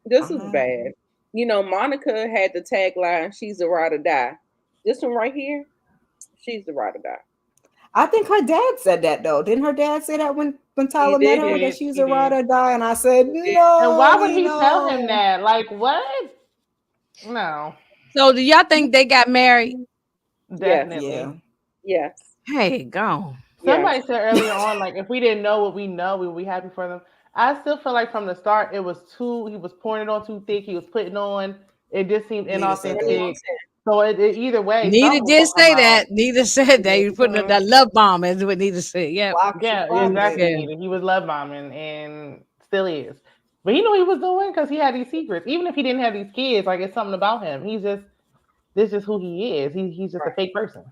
bad. Monica had the tagline, she's a ride or die. This one right here, she's the ride or die. I think her dad said that though. Didn't her dad say that when Tyler met her that she's a ride or die? And I said, no. And why would he tell him that? Like, what? No. So do y'all think they got married? Definitely. Yeah. Yes. Hey, go. Somebody said earlier on, like, if we didn't know what we know, we would be happy for them. I still feel like from the start, he was pouring it on too thick. He was putting on, it just seemed inauthentic. So either way. Neither did say that. Neither said that. You putting that love bomb is what neither said. Yeah. Exactly. Yeah. He was love bombing and still is. But he knew what he was doing because he had these secrets. Even if he didn't have these kids, like it's something about him. This is who he is. He's just a fake person.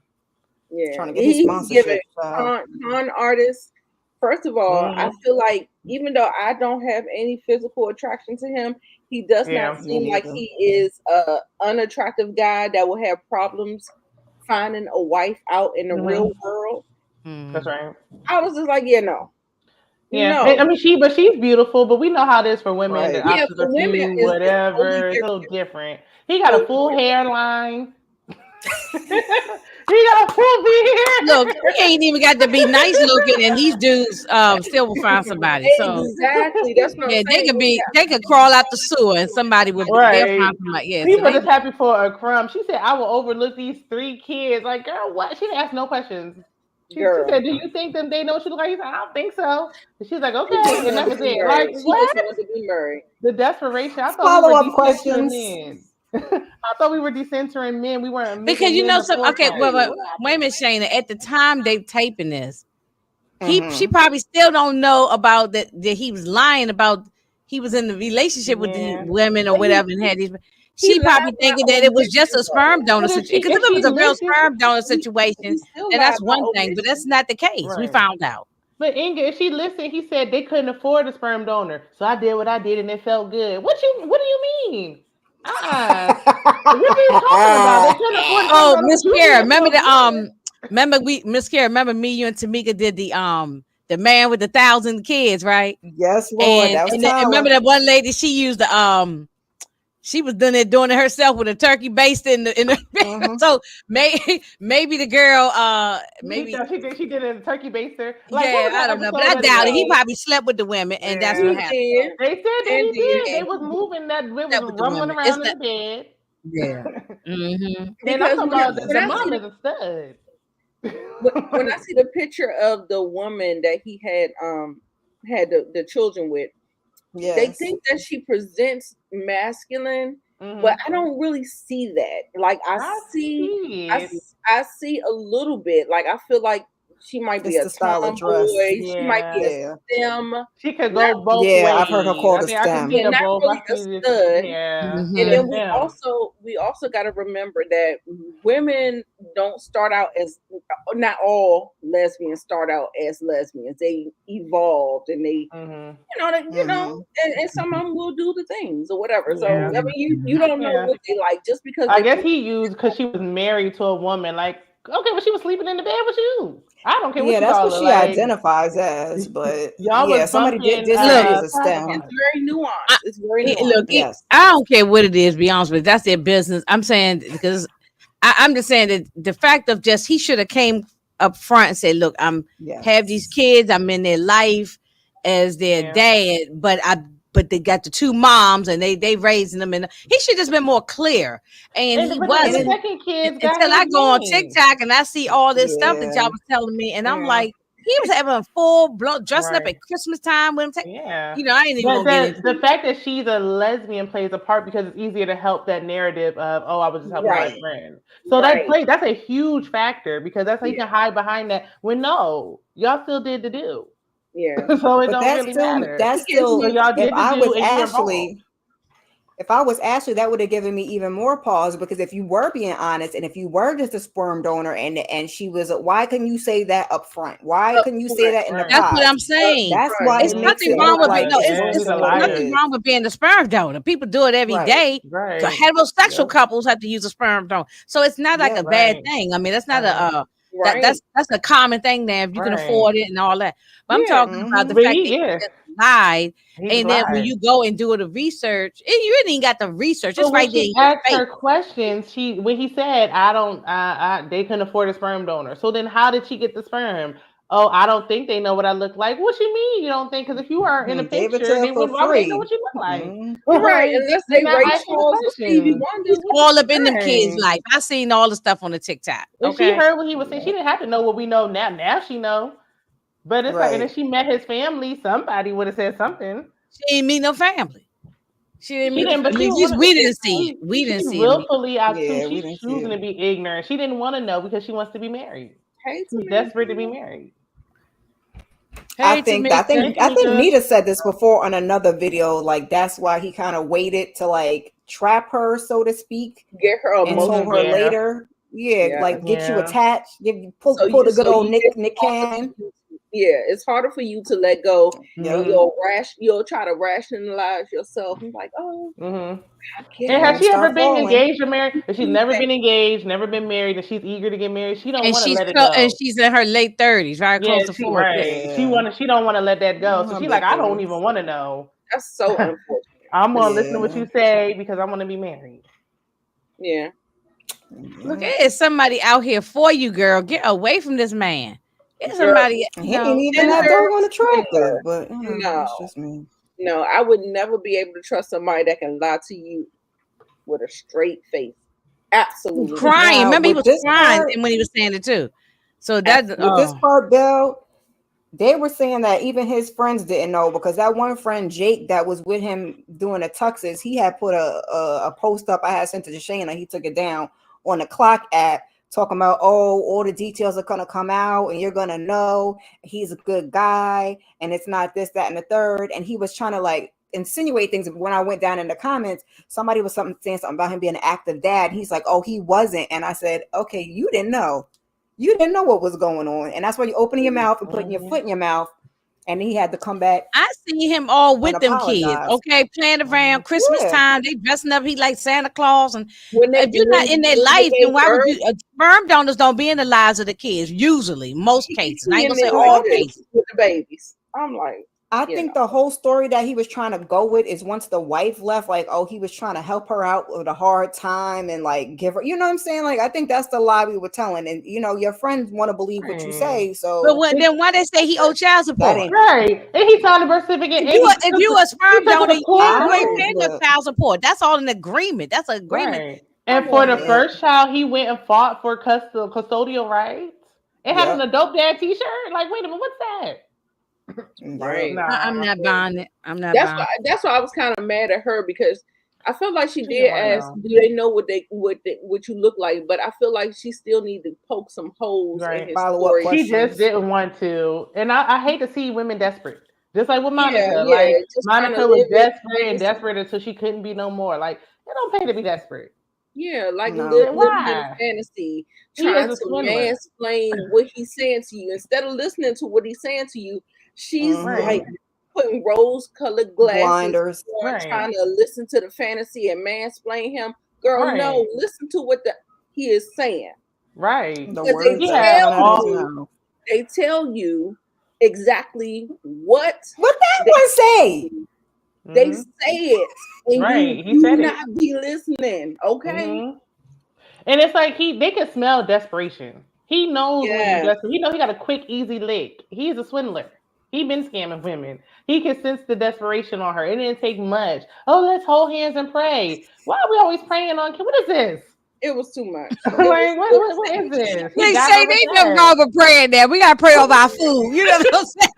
Yeah. Trying to get his sponsorship. Con artist. First of all, I feel like even though I don't have any physical attraction to him, he does not seem like he is an unattractive guy that will have problems finding a wife out in the real world. That's right. I was just like, no. Yeah, no. I mean, she's beautiful, but we know how it is for women. Right. Yeah, for women, whatever, it's a little different. He got a full hairline. He got a full beard. Look, he ain't even got to be nice looking, and these dudes still will find somebody. So exactly, that's what I'm saying. They could crawl out the sewer, and somebody would find somebody. Yeah, people are just happy for a crumb. She said, "I will overlook these 3 kids." Like, girl, what? She didn't ask no questions. She said, "Do you think they know what you look like?" He said, "I don't think so." And she's like, "Okay," and that was it. Like, what? The desperation. I thought follow-up questions. I thought we were decentering men. We weren't because okay. Well, wait a minute, Shayna. At the time they taping this, she probably still don't know about that he was lying about he was in the relationship with the women or whatever and had these. She probably thinking that it was just a sperm donor situation. Because if it was a real sperm donor situation, then that's one thing. But that's not the case. Right. We found out. But Inga, if she listened, he said they couldn't afford a sperm donor, so I did what I did and it felt good. What do you mean? What are you talking about? Oh, Miss Kara, remember me, you and Tamika did the man with 1,000 kids, right? Yes, Lord. And remember that one lady, she used the she was doing it herself with a turkey based in the so maybe the girl maybe she did it in a turkey baster. Like, yeah, I don't know, but I doubt it. He probably slept with the women, and that's what happened. They said that he did. They was moving that, it was rumbling around in the bed. Yeah. And I'm talking about the mom is a stud. When I see the picture of the woman that he had the children with, they think that she presents masculine, but I don't really see that. Like I see a little bit. Like I feel like she might be a style of dress. She might be a STEM. She could go both ways. Yeah, I've heard her called a STEM. Yeah, not really a stud. And then we also got to remember that women don't start out as, not all lesbians start out as lesbians. They evolved and they, you know, and some of them will do the things or whatever. So I mean, you don't know what they like just because. I guess he used because she was married to a woman. Like, okay, but she was sleeping in the bed with you. I don't care what you that's what she identifies as, but somebody did say as a STEM. It's very nuanced. It's very nuanced. I don't care what it is, be honest with you. That's their business. I'm saying because I'm just saying that the fact of just he should have came up front and said, look, have these kids, I'm in their life as their dad, but they got the two moms and they raising them, and he should just been more clear. And he wasn't. Until I go on TikTok and I see all this stuff that y'all was telling me, and I'm like, he was having a full blow dressing up at Christmas time with him. You know, I ain't even gonna get into the fact that she's a lesbian plays a part because it's easier to help that narrative of, oh, I was just helping my friend. So that's a huge factor because that's how you can hide behind that. When no, y'all still did the do. Yeah. So it don't really matter. That's still, if I was Ashley, that would have given me even more pause, because if you were being honest and if you were just a sperm donor and she was, why couldn't you say that up front? Why couldn't you say that in the That's what I'm saying. That's why it's nothing wrong with it's nothing wrong with being a sperm donor. People do it every day. So heterosexual couples have to use a sperm donor. So it's not like a bad thing. I mean, that's not that's a common thing now if you can afford it and all that. But I'm talking about the fact that he lied, and then when you go and do the research, you really ain't got the research. It's right there. She asked her questions. When he said, they couldn't afford a sperm donor. So then how did she get the sperm? Oh, I don't think they know what I look like. What you mean you don't think? Because if you are in a picture, they would already know what you look like. Right. Unless they It's all up in them kids' life. I seen all the stuff on the TikTok. If she heard what he was saying, she didn't have to know what we know now. Now she know. But it's like, and if she met his family, somebody would have said something. She didn't meet no family. She didn't meet. But we didn't see it. We didn't see it. Willfully out too. She's choosing to be ignorant. She didn't want to know because she wants to be married. She's desperate to be married. I think Nita said this before on another video. Like that's why he kind of waited to like trap her, so to speak, get her and told her later. Like get you attached. Pull the good old Nick Cannon. Yeah, it's harder for you to let go. You'll try to rationalize yourself. I'm like, and has she ever been engaged or married? If she's never been engaged, never been married, and she's eager to get married, she don't want to let it go. And she's in her late 30s, right? Close to 40. Right. She don't want to let that go. So she's like, I don't even want to know. That's so unfortunate. I'm gonna listen to what you say because I want to be married. Yeah. Look, there's somebody out here for you, girl. Get away from this man. It's somebody. He ain't even that doggone attractive, but no, it's just me. No, I would never be able to trust somebody that can lie to you with a straight face. Absolutely crying. Remember, he was crying when he was saying it too. So that's this part, Bill. They were saying that even his friends didn't know, because that one friend Jake that was with him doing the tuxes, he had put a post up. I had sent to Shayna. He took it down on the Clock app, talking about, all the details are going to come out and you're going to know he's a good guy and it's not this, that, and the third. And he was trying to like insinuate things. When I went down in the comments, somebody was saying something about him being an active dad. He's like, oh, he wasn't. And I said, okay, you didn't know. You didn't know what was going on. And that's why you're opening your mouth and putting your foot in your mouth. And he had to come back. I see him all with them kids, okay, playing around Christmas time. They dressing up. He like Santa Claus, and if you're not in their life, then why would you? Sperm donors don't be in the lives of the kids. Usually, most cases. I ain't gonna say all cases with the babies. I'm like, I think the whole story that he was trying to go with is once the wife left, like, oh, he was trying to help her out with a hard time and like give her, you know what I'm saying? Like, I think that's the lie we were telling. And you know, your friends want to believe what you say. So then why they say he owed child support? Right. And he signed a birth certificate. If you a sperm donor, you ain't paying Look. no child support. That's all an agreement. That's an agreement. Right. And for the first child, he went and fought for custodial rights. It had an adult dad t-shirt. Like, wait a minute, what's that? Right. Nah. I'm not buying it. I'm not That's buying why. That's why I was kind of mad at her, because I felt like she did ask, "Do they know what you look like?" But I feel like she still need to poke some holes in his story. She just didn't want to, and I hate to see women desperate, just like with Monica. Like Monica was desperate until she couldn't be no more. Like, it don't pay to be desperate. Yeah, like living in fantasy, trying to mansplain what he's saying to you instead of listening to what he's saying to you. She's like putting rose-colored glasses on, trying to listen to the fantasy and mansplain him. Girl, no, listen to what he is saying. Right. They tell you exactly what that one say. They say it, and you do not be listening. Okay. And it's like they can smell desperation. He knows when you're desperate. He knows he got a quick, easy lick. He's a swindler. He been scamming women. He can sense the desperation on her. It didn't take much. Oh, let's hold hands and pray. Why are we always praying on? What is this? It was too much. Like, what is this? They say they never wrong with praying there. We gotta pray over our food. You know what I'm saying?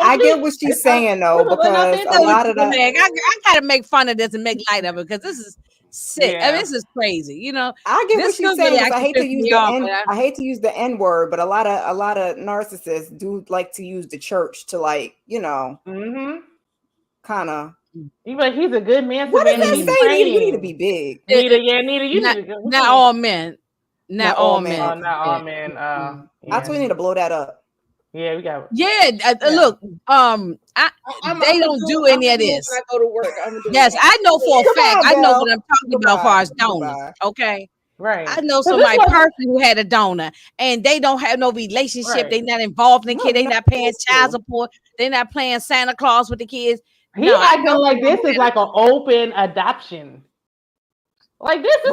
I get what she's saying though, because a lot of that I gotta make fun of this and make light of it because this is sick. I mean, this is crazy. You know, I get what she's saying. I hate to use I hate to use the N word, but a lot of narcissists do like to use the church to, like, you know, kind of. But he's a good man. What does that say? You need to be big. Nita, you need to. Not all men. Not all men. Not all men. That's why we need to blow that up. Yeah, we got. Look, they don't do any of this. I go to work. Yes, I know for a fact. I know what I'm talking about as far as donors. Okay. Right. I know somebody person who had a donor and they don't have no relationship. They not involved in the kid. They not paying child support. They not playing Santa Claus with the kids. He acting like this is like an open adoption. Like this is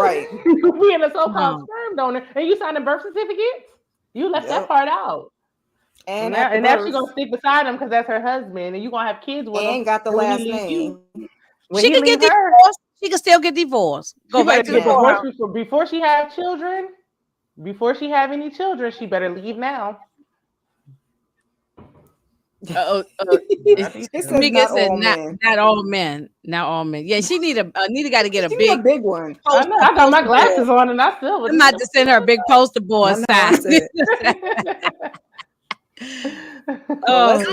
being a so-called sperm donor, and you signed a birth certificate. You left that part out. And now she's gonna stick beside him because that's her husband, and you gonna have kids with him. And got the last name. She can get divorced. She can still get divorced. Go back to the divorce before she have children. Before she have any children, she better leave now. Not all men. Yeah, she Nita got to get a big one. I got my glasses on, and I still. I'm about to send her a big poster board sign. Let's get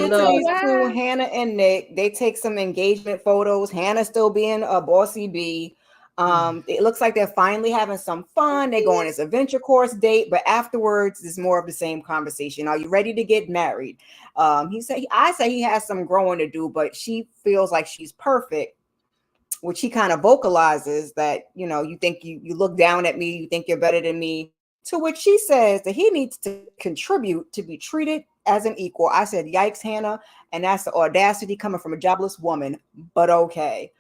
to these two, Hannah and Nick. They take some engagement photos. Hannah still being a bossy bee. It looks like they're finally having some fun. They go on this adventure course date, but afterwards it's more of the same conversation. Are you ready to get married? I say he has some growing to do, but she feels like she's perfect, which he kind of vocalizes that, you know, you think you look down at me, you think you're better than me, to which she says that he needs to contribute to be treated as an equal. I said, yikes, Hannah. And that's the audacity coming from a jobless woman, but okay.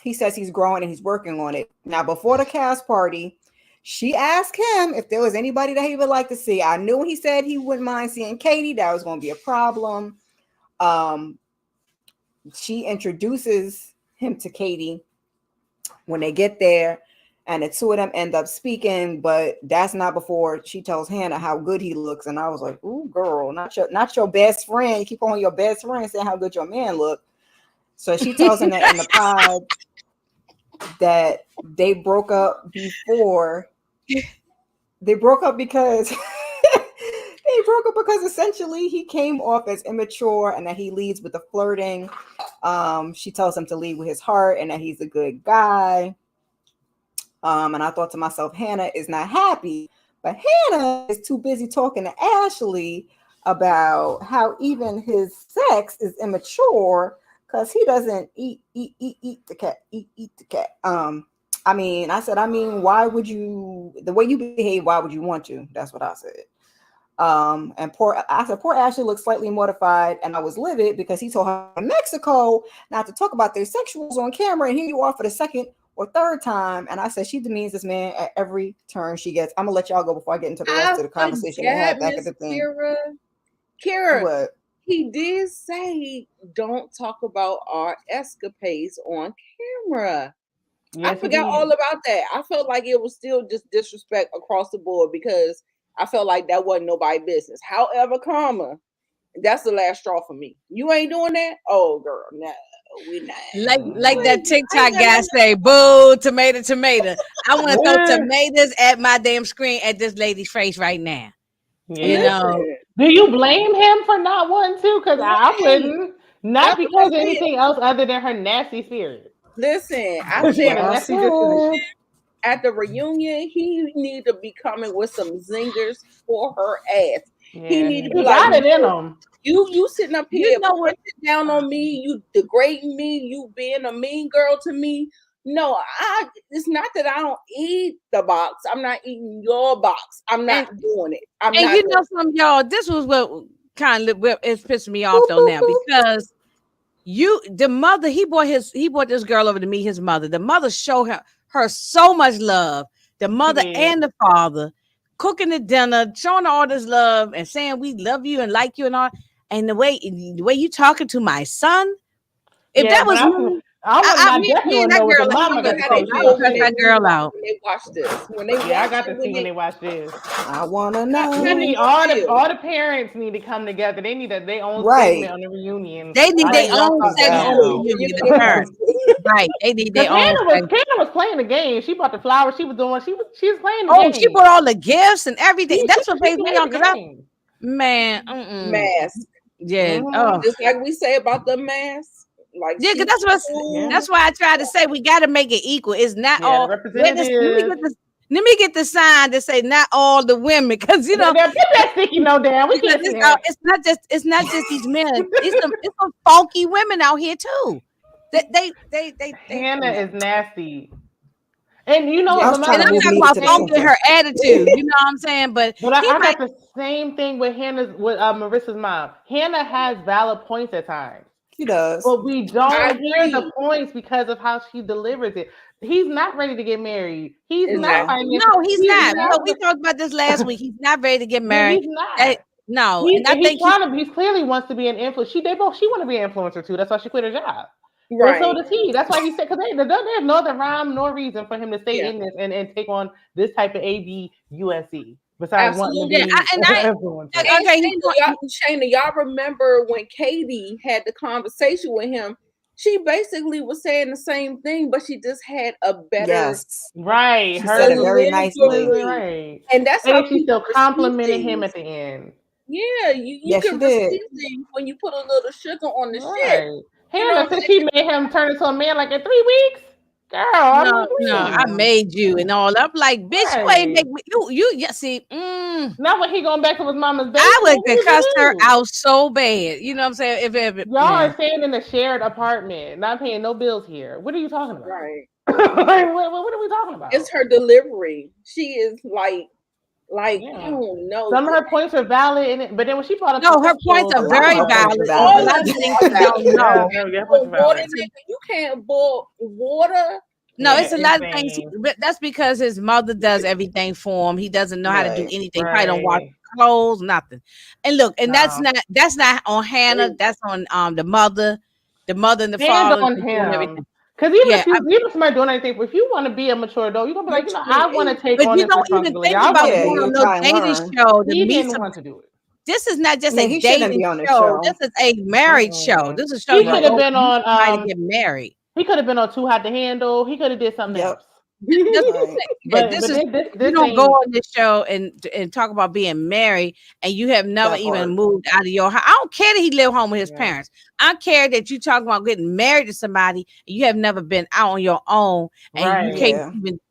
He says he's growing and he's working on it. Now, before the cast party, she asked him if there was anybody that he would like to see. I knew when he said he wouldn't mind seeing Katie, that was going to be a problem. She introduces him to Katie when they get there, and the two of them end up speaking, but that's not before she tells Hannah how good he looks. And I was like, ooh, girl, not your best friend. You keep on your best friend saying how good your man look. So she tells him that in the pod that they broke up because essentially he came off as immature and that he leads with the flirting. She tells him to lead with his heart and that he's a good guy. And I thought to myself, Hannah is not happy, but Hannah is too busy talking to Ashley about how even his sex is immature because he doesn't eat the cat. I mean, why would you, the way you behave, why would you want to? That's what I said. And poor Ashley looked slightly mortified, and I was livid because he told her in Mexico not to talk about their sexuals on camera, and here you are for the second or third time. And I said she demeans this man at every turn she gets. I'm gonna let y'all go before I get into the rest of the conversation they had back at the thing. Kira, what? He did say don't talk about our escapades on camera. Yes, I forgot all about that. I felt like it was still just disrespect across the board because I felt like that wasn't nobody's business. However, that's the last straw for me. You ain't doing that? Oh, girl, no, we not. Like that TikTok guy say, boo, tomato, tomato. I want to throw tomatoes at my damn screen at this lady's face right now. Yeah. You know, do you blame him for not wanting to? Because I wouldn't. Not because of anything else other than her nasty spirit. Listen, I said at the reunion, he need to be coming with some zingers for her ass. Yeah. He need to be got it in him. You sitting up here, down on me, you degrading me, you being a mean girl to me. No, it's not that I don't eat the box. I'm not eating your box. I'm not doing it. Some y'all, this was what kind of it's pissing me off though now because the mother, he brought this girl over to meet his mother. The mother showed her so much love. The mother and the father cooking the dinner, showing her all this love and saying we love you and like you and all. And the way you talking to my son, if that was me, that girl out. When they watch this, I got to see when they watch this. I want to know. All the parents need to come together. They need their own segment on the reunion. They need their own segment on the reunion. Right? They need their own. Hannah was playing the game. She bought the flowers. She was playing the game. She bought all the gifts and everything. That's what pays me on. Mask. Yeah. Just like we say about the mask. Like because that's why I try to say we got to make it equal. It's not all representatives. Let me get the sign to say not all the women because put that sticky note down. It's not just these men. It's some funky women out here too. They Hannah is nasty. And and I'm talking about funky her attitude. You know what I'm saying? But I got the same thing with Marissa's mom. Hannah has valid points at times. She does. But we don't hear the points because of how she delivers it. He's not ready to get married. He's not. No, he's not. We talked about this last week. He's not ready to get married. He's not. No, and I think he clearly wants to be an influencer. She want to be an influencer too. That's why she quit her job. Right. And so does he. That's why he said because there's no other rhyme nor reason for him to stay in this and take on this type of ABUSC. Besides wanting to be Shayna, y'all remember when Katie had the conversation with him? She basically was saying the same thing, but she just had a better right. She said it very nicely, right? And that's how she still complimented him at the end. Yeah, you can receive things when you put a little sugar on the shit. Hannah said she made him turn into a man like in 3 weeks. Girl, I made you and all. I'm like, bitch, you ain't make me. You see. Not when he going back to his mama's bed. I would cuss her out so bad. You know what I'm saying? If y'all are staying in a shared apartment, not paying no bills here. What are you talking about? Right. Like, what are we talking about? It's her delivery. She is like I don't know. Some of her points are valid, but then when she brought up her points are very valid. All I think you can't boil water. No, it's a lot of things. But that's because his mother does everything for him. He doesn't know how to do anything. Probably don't wash clothes, nothing. And look, and that's not on Hannah. That's on the mother and the father. On him. Because even somebody doing anything, if you want to be a mature adult, you're gonna be like, I want to take on this responsibility. But you don't even think about no dating show. He didn't want to do it. This is not just a dating show. This is a marriage show. This is a show. He could have been on to get married. He could have been on Too Hot to Handle. He could have did something else. You don't go on this show and talk about being married and you have never even moved out of your house. I don't care that he lived home with his parents. I care that you talk about getting married to somebody and you have never been out on your own and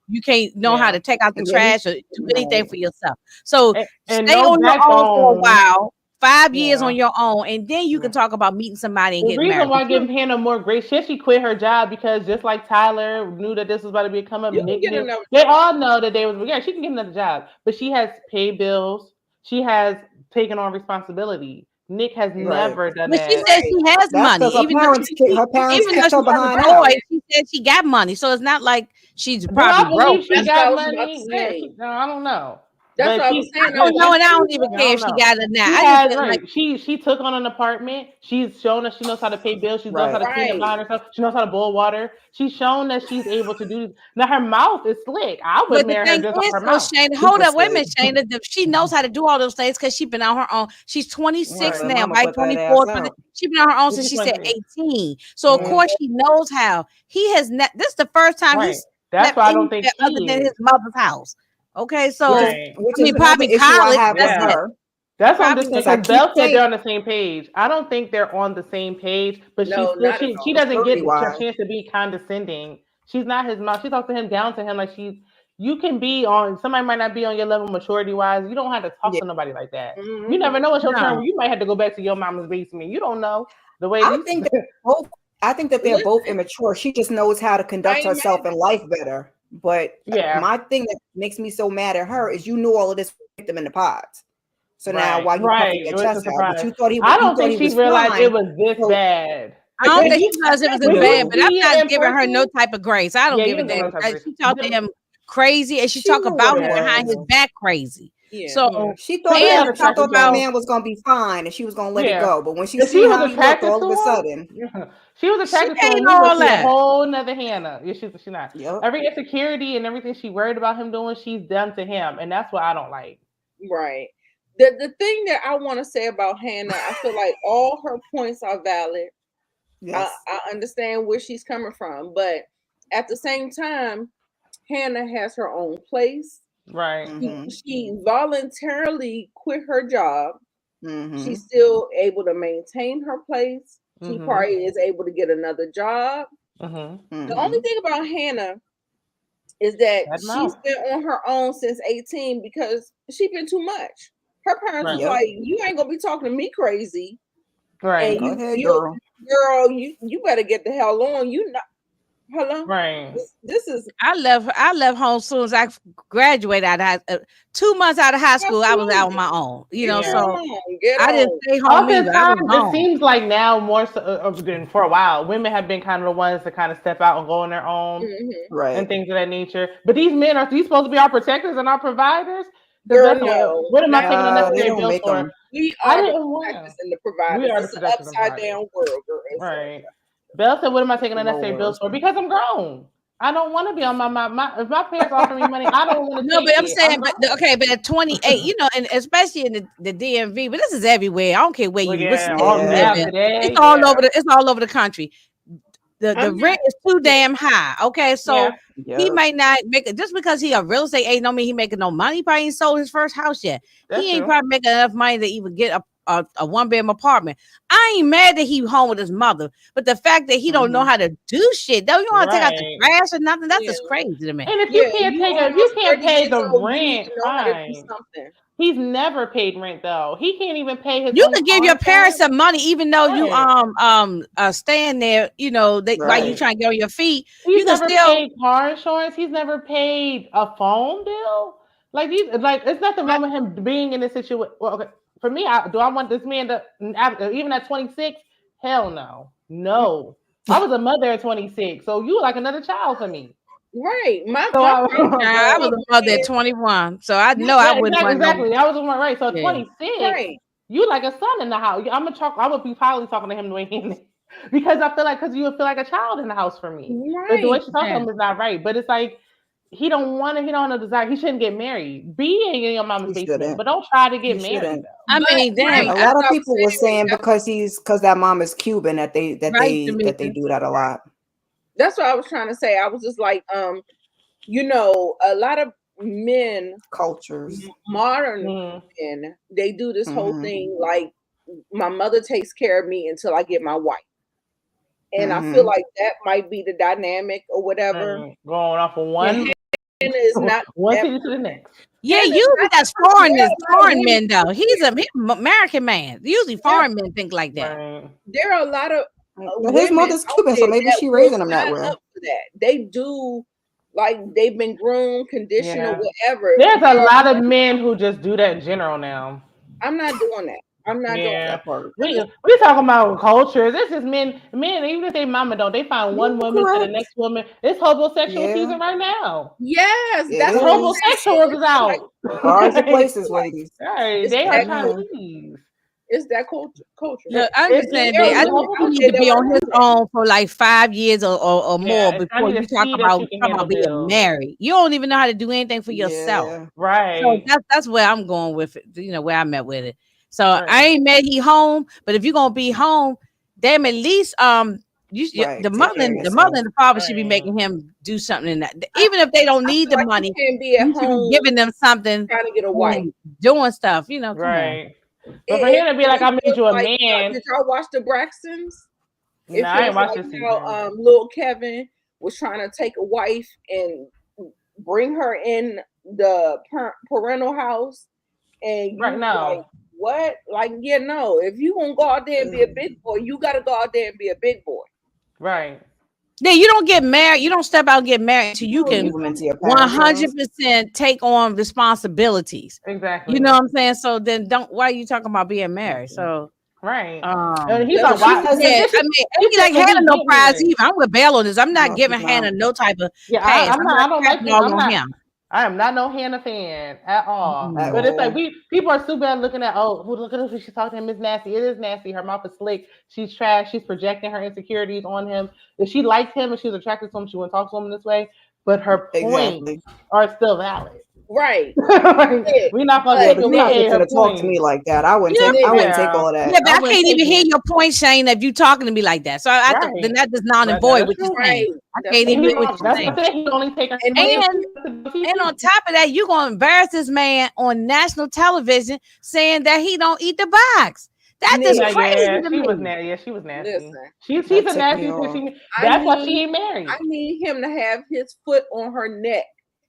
you can't know how to take out the trash or do anything for yourself. So stay on your own for a while. 5 years on your own, and then you can talk about meeting somebody and getting married. The reason why I give Hannah more grace, she quit her job because just like Tyler knew that this was about to be a come up, they all know that they was she can get another job, but she has paid bills, she has taking on responsibility. Nick has never done But that. she said she has money, because her parents even though kept she's her behind unemployed. out. She said she got money, so it's not like she's Do I probably broke. believe she That's got what I was about money? to Yeah, say. no, I don't know. That's But what I was saying. I don't know, and I don't even I care if don't she know. got it now. She I has, just feel like she took on an apartment. She's shown that she knows how to pay bills. She knows how to clean up behind herself. She knows how to boil water. She's shown that she's able to do. Now her mouth is slick. I would but the marry her thing just off her is, mouth. Shayna, hold Super up, wait a minute, slick. Shayna. She knows how to do all those things because she's been on her own. She's 26 Right, now, mama right? put that 24. ass out. She's been on her own She's since she said 23. 18. So of Mhm. course she knows how. He has not. This is the first time Right. he's That's slept why I don't think anywhere she other than is. his mother's house. Okay, so Right. Which I mean, is another probably issue I college. have with That's it. her. That's what I'm just Probably saying. I Because keep Belle said saying- they're on the same page. I don't think they're on the same page, but No, she not still at all. she doesn't get the Maturity-wise. chance to be condescending. She's not his mom. She talks to him down to him like you can be on, somebody might not be on your level maturity wise. You don't have to talk to nobody like that. Mhm. You never know what's your No. turn where you might have to go back to your mama's basement. You don't know the way I these think that they're both immature. She just knows how to conduct I herself in life better. But Yeah. my thing that makes me so mad at her is you knew all of this with them in the pods. So now Right, why you right. puffing your It was a chest out? surprise. But you thought he was. I don't you thought think he she was realized fine. it was this So- bad. I don't When think you- she knows it was when as you bad, but I'm see it not in giving her person- no type of grace. I don't Yeah, give you a don't give damn. no type of She grace. talked to him crazy, and she She talked knew about what him it behind his was. back crazy. Yeah. So She thought Hannah that, she talked thought about- that man was gonna be fine and she was gonna let it Yeah. go. But when she If seen she was how he looked attracted all to of a him, sudden, she was attracted to ain't him. We all would see a that. whole nother Hannah. Yeah, she's not. Yep. Every insecurity and everything she worried about him doing, she's done to him, and that's what I don't like. Right. The thing that I want to say about Hannah, I feel like all her points are valid. yes, I understand where she's coming from, but at the same time, Hannah has her own place. Right. Mhm. She voluntarily quit her job. Mhm. She's still able to maintain her place. She Mhm. probably is able to get another job. Mm-hmm. The only thing about Hannah is that That she's mouth. been on her own since 18 because she been too much. Her parents was Right. like, "You ain't gonna be talking to me crazy, Right. and Go ahead, you girl. girl, you better get the hell on. You not hello. Right. This is I left home soon as I graduated out of 2 months out of high school. I was out on my own, get so on, get I didn't on. stay home either. I was Oftentimes, it gone. seems like now more so than for a while, women have been kind of the ones to kind of step out and go on their own Mhm. Right. and things of that nature. But these men are these supposed to be our protectors and our providers? 'Cause Girl, that's no. what am I taking They unnecessary don't bills make for? them. We I are the didn't want. protectors and the providers. We are the It's an protectors and upside providers. down world, girl. It's Right. Belle said, "What am I taking unnecessary Lord. bills for? Because I'm grown. I don't want to be on my if my parents offer me money, I don't want to No, take but I'm it. saying, grown. but okay, but at 28, and especially in the DMV, but this is everywhere. I don't care where Well, you yeah, what state all you Yeah. live in. today, It's all yeah. over the country. The I'm rent is too damn high. Okay, so Yeah. he Yep. might not make it just because he a real estate agent. Don't mean he making no money. He probably ain't sold his first house yet. That's He ain't true. probably making enough money to even get a one bedroom apartment. I ain't mad that he home with his mother, but the fact that he don't know how to do shit, though, you don't want to take out the Right. trash or nothing. That's Yeah. just crazy to me. And if you Yeah, can't you take if you almost can't 30 pay years the old, you need rent, to know how to do fine. something. He's never paid rent though. He can't even pay his You own could give car your parents insurance. some money, even though you Right. staying there, while you Right. trying to get on your feet. He's You can never still paid car insurance. He's never paid a phone bill. Like it's nothing wrong with him being in this situation. Well, okay, for me, do I want this man to even at 26? Hell no, no. I was a mother at 26, so you were like another child for me. Right. So I was a mother at 21, so I know I wouldn't want exactly. I was on my right. So at Yeah. 26, Right. you like a son in the house. I would be probably talking to him the way he is. Because I feel like you would feel like a child in the house for me. But the way Right. she talks to him is not right. But it's like he don't have no desire. He shouldn't get married. Be in your mama's He basement, shouldn't. but don't try to get He married. shouldn't. Though. I mean, damn. A lot of people were saying because that mom is Cuban that they do that a lot. That's what I was trying to say. I was just like, a lot of men, Cultures. modern Mhm. men, they do this whole thing like my mother takes care of me until I get my wife. And I feel like that might be the dynamic or whatever. Going off of one And it's not one city to the next. Yeah, And it's usually not that's just foreign women. men though. He's an American man. Usually foreign men think like that. Right. There are a lot of But his mother's Cuban, so maybe she raising him that way. That. They do, like they've been groomed, conditioned, or whatever. There's a lot of men who just do that in general now. I'm not doing that. I'm not doing that part. We talking about culture. This is men, even if they mama don't, they find one woman to the next woman. It's homosexual season right now. Yes, that's what homosexuals is out. Bars and places, ladies. Right, they are trying to tease. It's that culture. Look, I understand that. I think he need to be on his own for like 5 years or more before you talk about being married. You don't even know how to do anything for yourself. Right. So that's where I'm going with it, where I'm at with it. So I ain't mad he home, but if you're gonna be home, damn, at least the mother and the father should be making him do something in that. Even if they don't need the money, you should be giving them something, trying to get a wife, doing stuff, right. But for him to be like, I made you a man. Did y'all watch the Braxtons? No, I ain't watched this. Little Kevin was trying to take a wife and bring her in the parental house, and right now, like, what? Like, no. If you gonna go out there and be a big boy, you gotta go out there and be a big boy. Right. Then you don't get married. You don't step out and get married until you can 100% take on responsibilities. Exactly. You know what I'm saying? So then why are you talking about being married? So right. He's like, he like Hannah no prize either. I'm with Bail on this. I'm not giving Hannah no type of pass. I don't like him. I am not no Hannah fan at all. But it's like people are super bad looking at, look at who she's talking to him. It's nasty. It is nasty. Her mouth is slick. She's trash. She's projecting her insecurities on him. If she liked him and she was attracted to him, she wouldn't talk to him this way. But her points are still valid. Right. We're not gonna talk to me like that. I wouldn't take all that. Yeah, but I can't even hear your point, Shane, if you talking to me like that. So then that does not avoid what you're saying. I can't even hear what you're saying. And on top of that, you're gonna embarrass this man on national television saying that he don't eat the box. That is crazy to me. She was nasty. Listen, she's a nasty. That's why she ain't married. I need him to have his foot on her neck.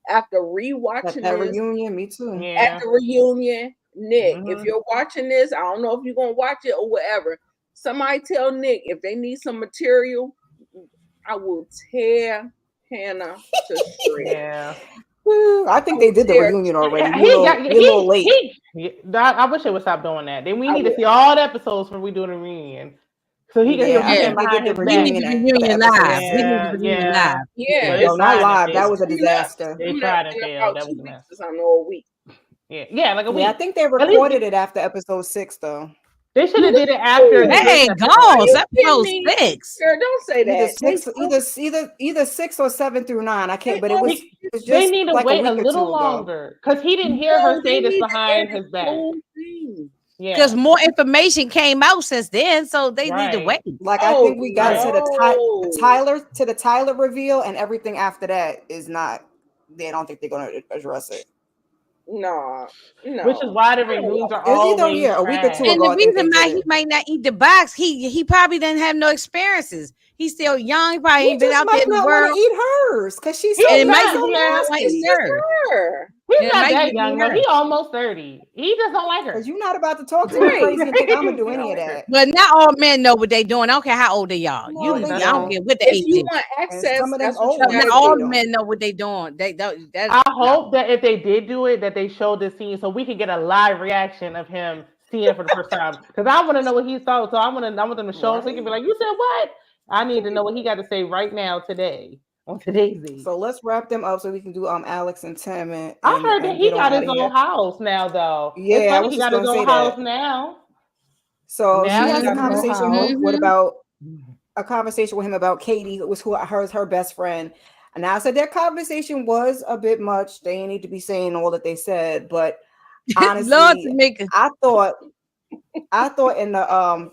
After rewatching that reunion, me too. At the reunion, Nick, if you're watching this, I don't know if you're gonna watch it or whatever. Somebody tell Nick if they need some material, I will tear Hannah to shreds. I think they did the reunion already. You're a little late. I wish they would stop doing that. Then we need to see all the episodes when we do the reunion. So he can behind his back. We need the reunion live. Yeah. No, not live. That was a disaster. They tried to fail. That was a mess. I know a week. Yeah, like a week. I think they recorded it after episode 6, though. They should have did it after. Hey, ghost. Episode 6. Girl, don't say that. Either 6 or 7 through 9. I can't. But it was just. They need to wait a little longer because he didn't hear her say this behind his back. Because more information came out since then, so they need to wait. Like I think we got to the Tyler reveal, and everything after that is not. They don't think they're going to address it. No. Which is why the reunions are always a week or two and ago. The reason why he might not eat the box, he probably didn't have no experiences. He's still young. He probably ain't been out there in the world. Eat hers because she's so He's not that young. No, he almost 30. He just don't like her. Because you're not about to talk to me crazy and think I'm gonna do any of that. But not all men know what they doing. I don't care how old they are. I don't care what the age is. You want access, not all men know what they doing. I hope that if they did do it, that they showed this scene so we could get a live reaction of him seeing it for the first time. Because I want to know what he saw. So I want them to show him so he can be like, you said what? I need to know what he got to say right now today on today's day. So let's wrap them up so we can do Alex and Tim. And I heard that he got his own house now, though. Yeah, he got his own house now. So she has a conversation with him about Katie, who was her best friend. And I said their conversation was a bit much. They need to be saying all that they said, but honestly, I thought in the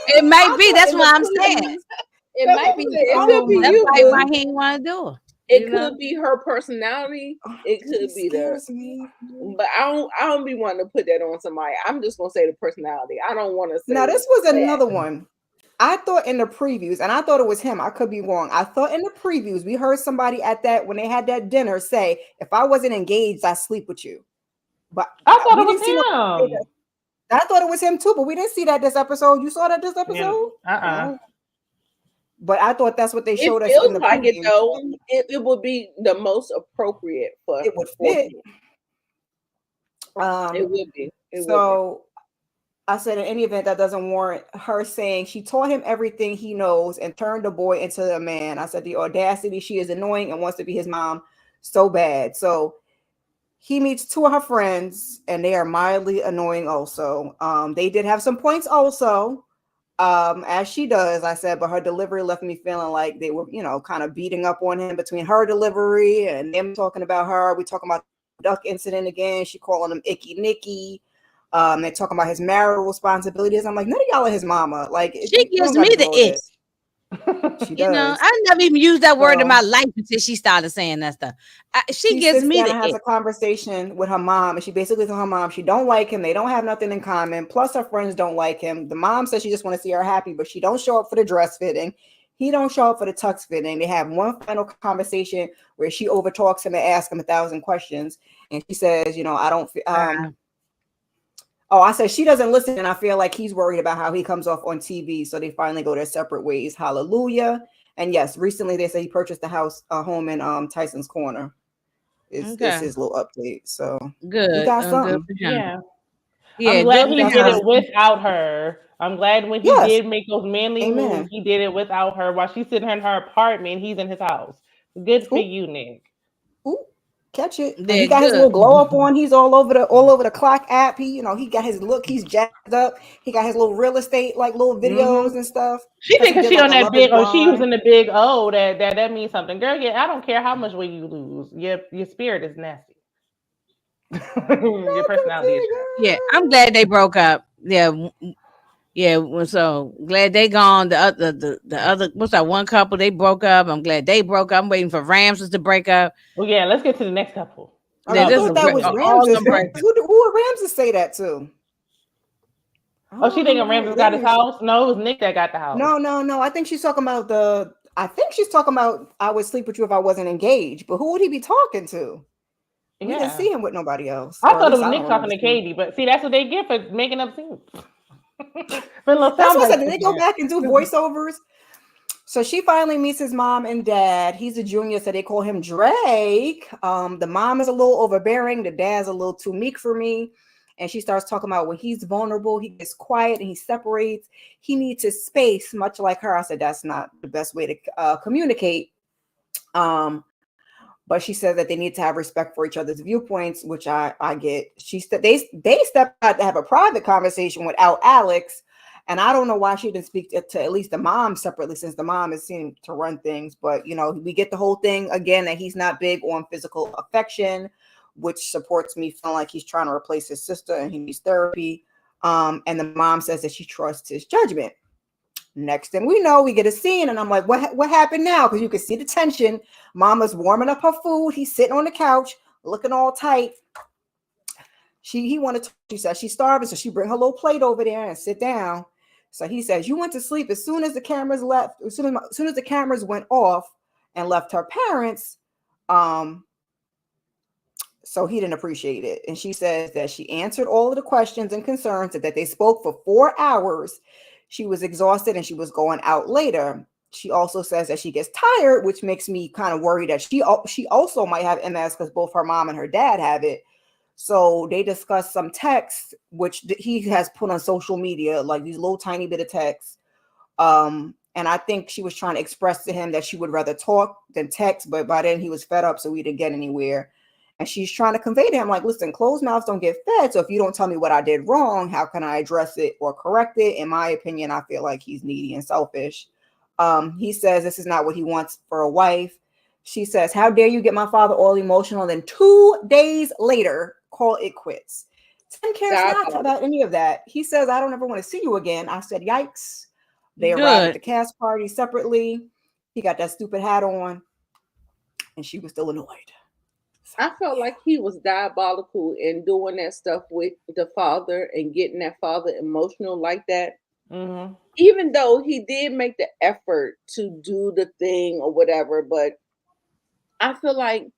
it might be. That's what I'm saying. It might be. It could be that's you. Why he ain't want to do it. It could be her personality. It could be but I don't be wanting to put that on somebody. I'm just gonna say the personality. I don't want to say. Now this was another one. I thought in the previews, and I thought it was him. I could be wrong. I thought in the previews we heard somebody at that when they had that dinner say, "If I wasn't engaged, I'd sleep with you." But I thought it was him. I thought it was him too, but we didn't see that this episode. You saw that this episode? Yeah. But I thought that's what they showed us. It feels like it though. It would be the most appropriate for it would fit. It would be. So I said, in any event, that doesn't warrant her saying she taught him everything he knows and turned the boy into a man. I said, the audacity. She is annoying and wants to be his mom so bad. So he meets two of her friends and they are mildly annoying also. They did have some points also, as she does, I said, but her delivery left me feeling like they were, kind of beating up on him between her delivery and them talking about her. We talking about the duck incident again. She calling him Icky Nicky. They're talking about his marital responsibilities. I'm like, none of y'all are his mama. Like, she gives me the ick. She does. I never even used that word in my life until she started saying that stuff. She gives me the has a conversation with her mom, and she basically told her mom she don't like him. They don't have nothing in common. Plus, her friends don't like him. The mom says she just want to see her happy, but she don't show up for the dress fitting. He don't show up for the tux fitting. They have one final conversation where she overtalks him and asks him 1,000 questions, and she says, I don't. I said she doesn't listen, and I feel like he's worried about how he comes off on TV. So they finally go their separate ways. Hallelujah. And yes, recently they say he purchased a home in Tyson's Corner. It's his little update. So good. You got something. Yeah. I'm glad he did it without her. I'm glad when he did make those manly moves, he did it without her. While she's sitting in her apartment, he's in his house. Good for you, Nick. Ooh. Catch it. He got his little glow up on. He's all over the clock app. He got his look. He's jacked up. He got his little real estate little videos and stuff. She think because she on that big O, she using the big O. That means something, girl. Yeah, I don't care how much weight you lose. Your spirit is nasty. Your personality is trash. Yeah, I'm glad they broke up. Yeah, so glad they gone. The other what's that one couple? They broke up. I'm glad they broke up. I'm waiting for Ramses to break up. Well, yeah, let's get to the next couple. I thought that was Ramses. Who would Ramses say that to? She thinking Ramses got his house? No, it was Nick that got the house. No. I think she's talking about I would sleep with you if I wasn't engaged. But who would he be talking to? We didn't see him with nobody else. I thought it was Nick talking to Katie, but see, that's what they get for making up scenes. That's what I said. Did they go back and do voiceovers? So she finally meets his mom and dad. He's a junior, so they call him Drake. The mom is a little overbearing. The dad's a little too meek for me. And she starts talking about when he's vulnerable, he gets quiet and he separates. He needs his space, much like her. I said, that's not the best way to communicate. But she said that they need to have respect for each other's viewpoints, which I get. They stepped out to have a private conversation without Alex. And I don't know why she didn't speak to at least the mom separately, since the mom is seen to run things. But, we get the whole thing again, that he's not big on physical affection, which supports me feeling like he's trying to replace his sister and he needs therapy. And the mom says that she trusts his judgment. Next thing we know, we get a scene, and I'm like, what happened now? Because you can see the tension. Mama's warming up her food. He's sitting on the couch, looking all tight. She said she's starving, so she bring her little plate over there and sit down. So he says, you went to sleep as soon as the cameras left, as soon as the cameras went off and left her parents. So he didn't appreciate it. And she says that she answered all of the questions and concerns, that they spoke for 4 hours. She was exhausted and she was going out later. She also says that she gets tired, which makes me kind of worried that she also might have MS, because both her mom and her dad have it. So they discuss some texts, which he has put on social media, like these little tiny bit of texts. And I think she was trying to express to him that she would rather talk than text, but by then he was fed up, so we didn't get anywhere. And she's trying to convey to him, like, listen, closed mouths don't get fed. So if you don't tell me what I did wrong, how can I address it or correct it? In my opinion, I feel like he's needy and selfish. He says this is not what he wants for a wife. She says, how dare you get my father all emotional? And then 2 days later, call it quits. Tim cares not about any of that. He says, I don't ever want to see you again. I said, yikes. They arrived at the cast party separately. He got that stupid hat on, and she was still annoyed. I felt like he was diabolical in doing that stuff with the father and getting that father emotional like that. Mm-hmm. Even though he did make the effort to do the thing or whatever, but I feel like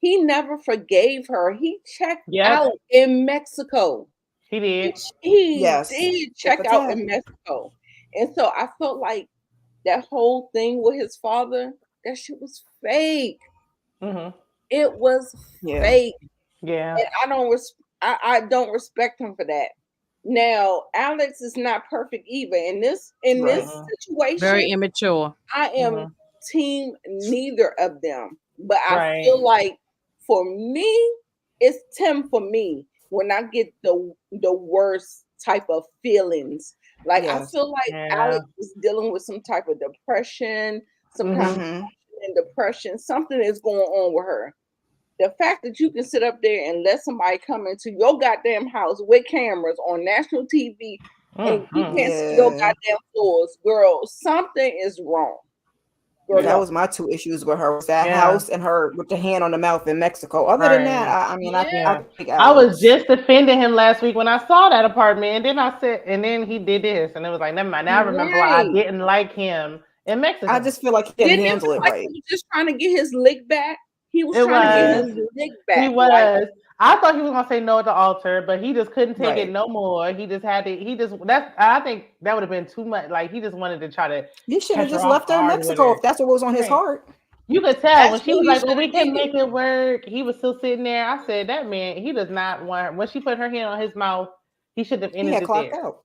he never forgave her. He checked out in Mexico. He did. He did check out in Mexico. And so I felt like that whole thing with his father, that shit was fake. Mm-hmm. It was fake. Yeah. And I don't I don't respect him for that. Now, Alex is not perfect either. In this situation, very immature. I am team neither of them. But I feel like for me, it's Tim for me when I get the worst type of feelings. Like I feel like Alex is dealing with some type of depression, some kind of depression. Something is going on with her. The fact that you can sit up there and let somebody come into your goddamn house with cameras on national TV and you can't see your goddamn floors, girl, something is wrong. Girl, that was my two issues with her, was that house and her with the hand on the mouth in Mexico. Other than that, I was just defending him last week when I saw that apartment, and then I said, and then he did this, and it was like, never mind. Now I remember why I didn't like him in Mexico. I just feel like he didn't handle it right. He was just trying to get his lick back. He was trying to get his lick back. He was. Like, I thought he was gonna say no at the altar, but he just couldn't take it no more. He just had to. I think that would have been too much. Like he just wanted to try to. You should have just left her in Mexico if that's what was on his heart. You could tell when she was like, "Well, we can make it work." He was still sitting there. I said, "That man, he does not want." When she put her hand on his mouth, he should have ended it there. Out.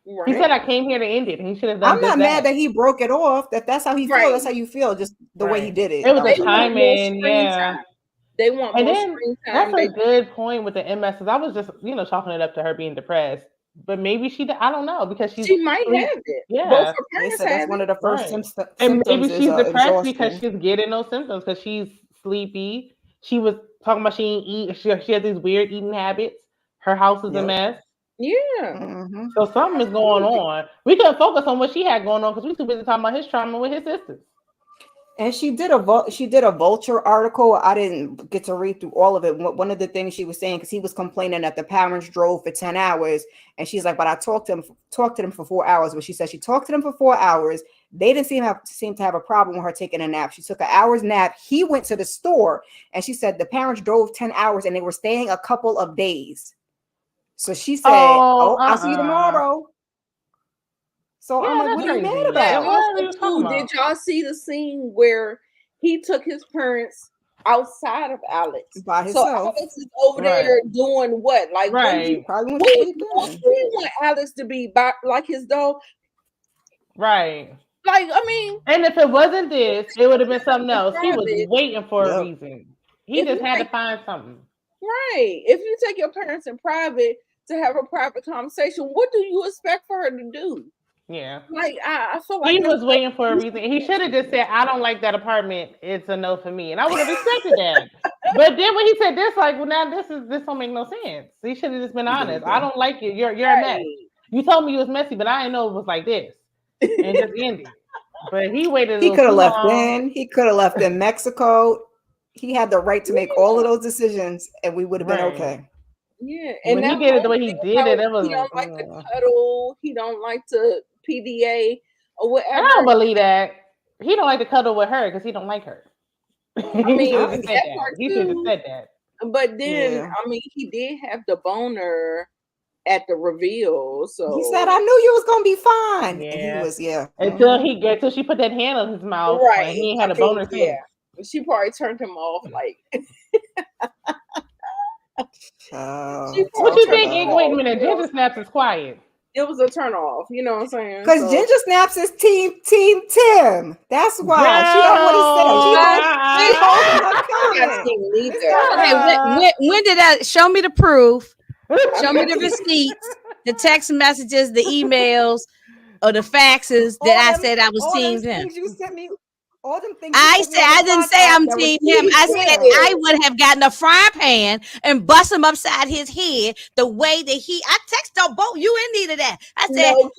Right. He said, "I came here to end it." And he should have done. I'm not mad that he broke it off. That's how he feels. That's how you feel. Just the way he did it. It was a timing, yeah. They want more screen time. That's a good point with the MS. Because I was just, chalking it up to her being depressed. But maybe I don't know, because she might have it. Yeah, both her parents that's one of the first symptoms. And maybe she's depressed because she's getting those symptoms because she's sleepy. She was talking about she ain't eat. She has these weird eating habits. Her house is a mess. Yeah. So something is going on. We couldn't focus on what she had going on because we too busy talking about his trauma with his sisters. And she did a Vulture article. I didn't get to read through all of it. One of the things she was saying, because he was complaining that the parents drove for 10 hours, and she's like, "But I talked to them for 4 hours." But she said she talked to them for 4 hours. They didn't seem to have a problem with her taking a nap. She took an hour's nap. He went to the store, and she said the parents drove 10 hours, and they were staying a couple of days. So she said, "I'll see you tomorrow." So I'm like, what are you mad about? Did y'all see the scene where he took his parents outside of Alex by himself? So Alex is over there doing what? Like, probably what do you want Alex to be like his dog? Right. Like, I mean, and if it wasn't this, it would have been something else. He was waiting for a reason. He just had to find something. Right. If you take your parents in private to have a private conversation, what do you expect for her to do? Yeah, like I feel like he was waiting for a reason. He should have just said, "I don't like that apartment. It's a no for me," and I would have expected that. But then when he said this, like, well, now this don't make no sense. He should have just been honest. I don't like it. You're a mess. You told me it was messy, but I didn't know it was like this, and just ended. But he waited. He could have left then. He could have left in Mexico. He had the right to make all of those decisions, and we would have been okay. Yeah, and when he did it the way he did it, was he don't like to cuddle. He don't like to PDA or whatever. I don't believe that. He don't like to cuddle with her because he don't like her. I mean, he should have said that. But then, I mean, he did have the boner at the reveal. So he said, "I knew you was gonna be fine." Yeah. And he was, until she put that hand on his mouth. Right. He ain't had a boner. Yeah. She probably turned him off. Like. What you think? Wait a minute. Ginger Snaps is quiet. It was a turn off. You know what I'm saying? Because Ginger Snaps is team Tim. That's why she don't want to say. When did that? Show me the proof. Show me the receipts, the text messages, the emails, or the faxes that I said I was team Tim. You sent me. All them things I didn't say I'm team him. I said I would have gotten a frying pan and bust him upside his head the way that I texted both you in need of that. I said, no,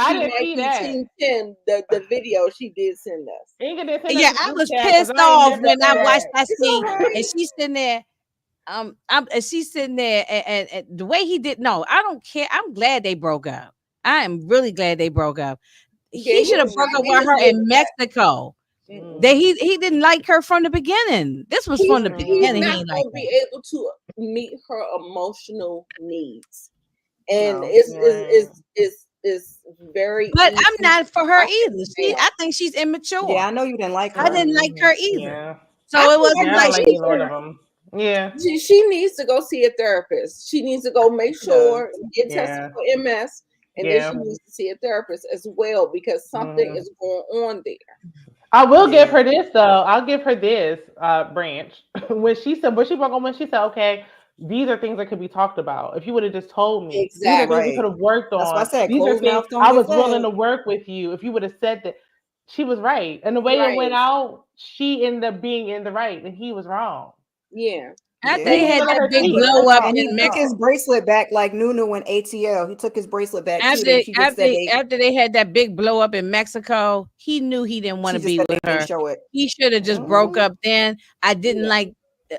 I didn't see that. Team 10, the video she did send us. Yeah, I was pissed off when I watched that scene, and she's sitting there. She's sitting there, and the way he did. No, I don't care. I'm glad they broke up. I am really glad they broke up. He should have broke up with her in Mexico. That he didn't like her from the beginning. This was from the beginning. He's not going to be able to meet her emotional needs, and it's very. But I'm not for her either. I think she's immature. Yeah, I know you didn't like her. I didn't like her either. Yeah. So I it feel wasn't Yeah, I like don't like she. either one of them. Yeah. she needs to go see a therapist. She needs to go make sure get tested Yeah. for MS, and then Yeah. she needs to see a therapist as well because something is going on there. I will give her this though. I'll give her this branch when she said when she broke up when she said, okay, these are things that could be talked about. If you would have just told me, these are things we Exactly. could have worked That's why I on. said These are closed things mouths don't I get was willing fed. to work with you. If you would have said that, she was right. And the way it went Right. out, she ended up being in the right, and he was wrong. Yeah. After He they didn't had even let that her big speak. blow That's up all. And in he took Mexico. his bracelet back like Nunu and ATL. He took his bracelet back too. After She just said they after they had that big blow up in Mexico, he knew he didn't want she to just be said with they didn't her. show it. He should have just broke up then. I didn't like,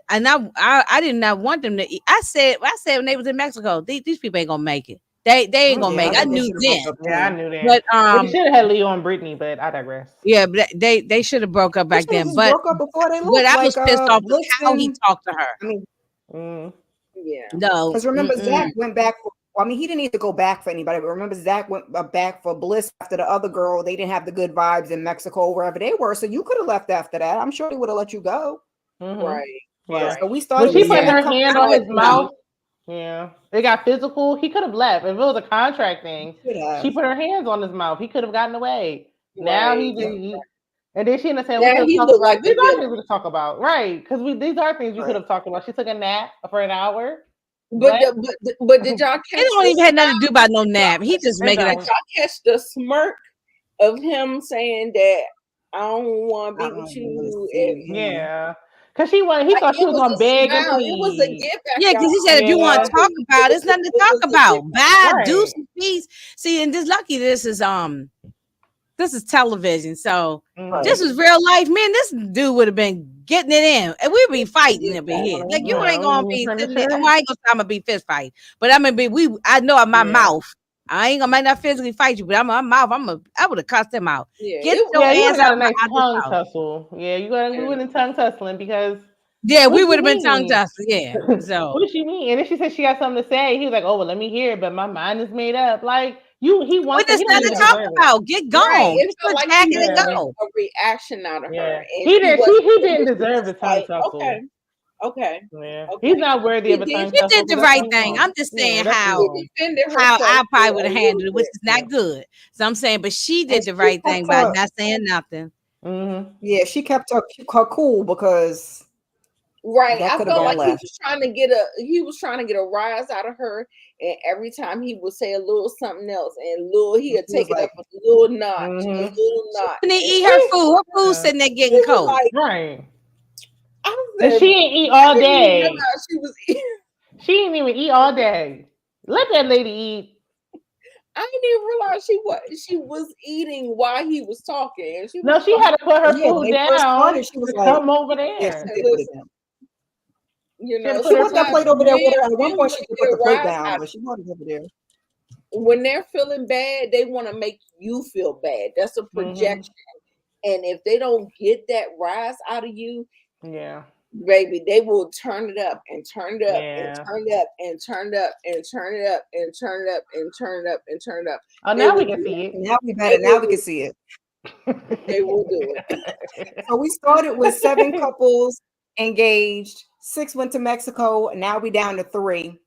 and I did not want them to. I said when they was in Mexico, these people ain't gonna make it. They ain't gonna make it. I knew then. Yeah, I knew that. But they should have had Leo and Brittany, but I digress. yeah, but they should have broke up back then. But broke up before they what I was pissed off was Blitz how he and- talked to her. I mean, Yeah. No, because remember Zach went back. I mean, he didn't need to go back for anybody, but remember Zach went back for Bliss after the other girl. They didn't have the good vibes in Mexico, wherever they were. So you could have left after that. I'm sure they would have let you go. Right. Yeah. So we started. When she put her couple hand on his hours. mouth, yeah, it got physical. He could have left. If it was a contract thing, she put her hands on his mouth. He could have gotten away. Now he did. And then she ended up saying, Now we he could talk look about like these a are villain. things we could talk about. Right. Because these are things we could have talked about. She took a nap for an hour. But did y'all catch? It don't even have nothing to do about no nap. He just making did y'all catch the smirk of him saying that I don't want to be with you? Yeah. Because he thought she was on beg and plead. It was a give back. Yeah, because he said if you want to talk about it, it's nothing to talk about. Bye, deuce and peace. See, and this lucky this is television. So this is real life. Man, this dude would have been getting it in. And we'd be fighting up in here. Like you ain't gonna be sitting there. Well, I ain't gonna be fist fight. But I'm gonna be I know in my mouth. I might not physically fight you, but I'm my mouth. I would have cussed him out. Yeah, Get you your ass got out a nice my tongue house. tussle. Yeah, we went in tongue tussling because we would have been tongue tussling. Yeah. So what does she mean? And then she said she got something to say. He was like, "Oh well, let me hear it," but my mind is made up. Like he wants. There's nothing to talk about. Get gone. Right. Get your jacket and go. A reaction out of her. And he didn't deserve the tongue tussle. Okay. Yeah. He's not worthy of a tongue tussle. He did the right thing. I'm just saying how I probably would have handled it, which is not good. So I'm saying, but she did the right thing by not saying nothing. Yeah, she kept her cool because I felt like he was trying to get a rise out of her, and every time he would say a little something else, and he'd take it up a little notch, a little notch. And he eat her food. Her food sitting there getting cold. Right. And she didn't eat all day. She didn't even eat all day. Let that lady eat. I didn't even realize she was eating while he was talking. She had to put her food down. She was like, come over there. Yes, she put that plate over there with her. At one point, she put the plate down, but she wanted over there. When they're feeling bad, they want to make you feel bad. That's a projection. And if they don't get that rise out of you, baby, they will turn it up and turn it up and turn it up and turn it up and turn it up and turn it up and turn it up and turn it up. Oh, now we can see it. Now we can see it. They will do it. So we started with 7 couples engaged. 6 went to Mexico. Now we down to 3.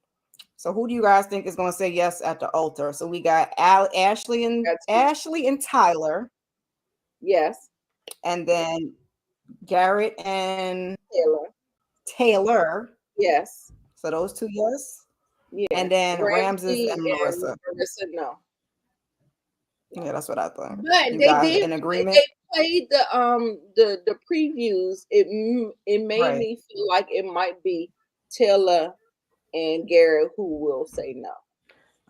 So who do you guys think is going to say yes at the altar? So we got Ashley and Tyler. Yes. And then Garrett and Taylor. Yes. So those 2 yes. Yeah. And then Ramses and Marissa. Marissa, no. Yeah, that's what I thought. But you they guys did in agreement. They played the previews. It made me feel like it might be Taylor and Garrett who will say no.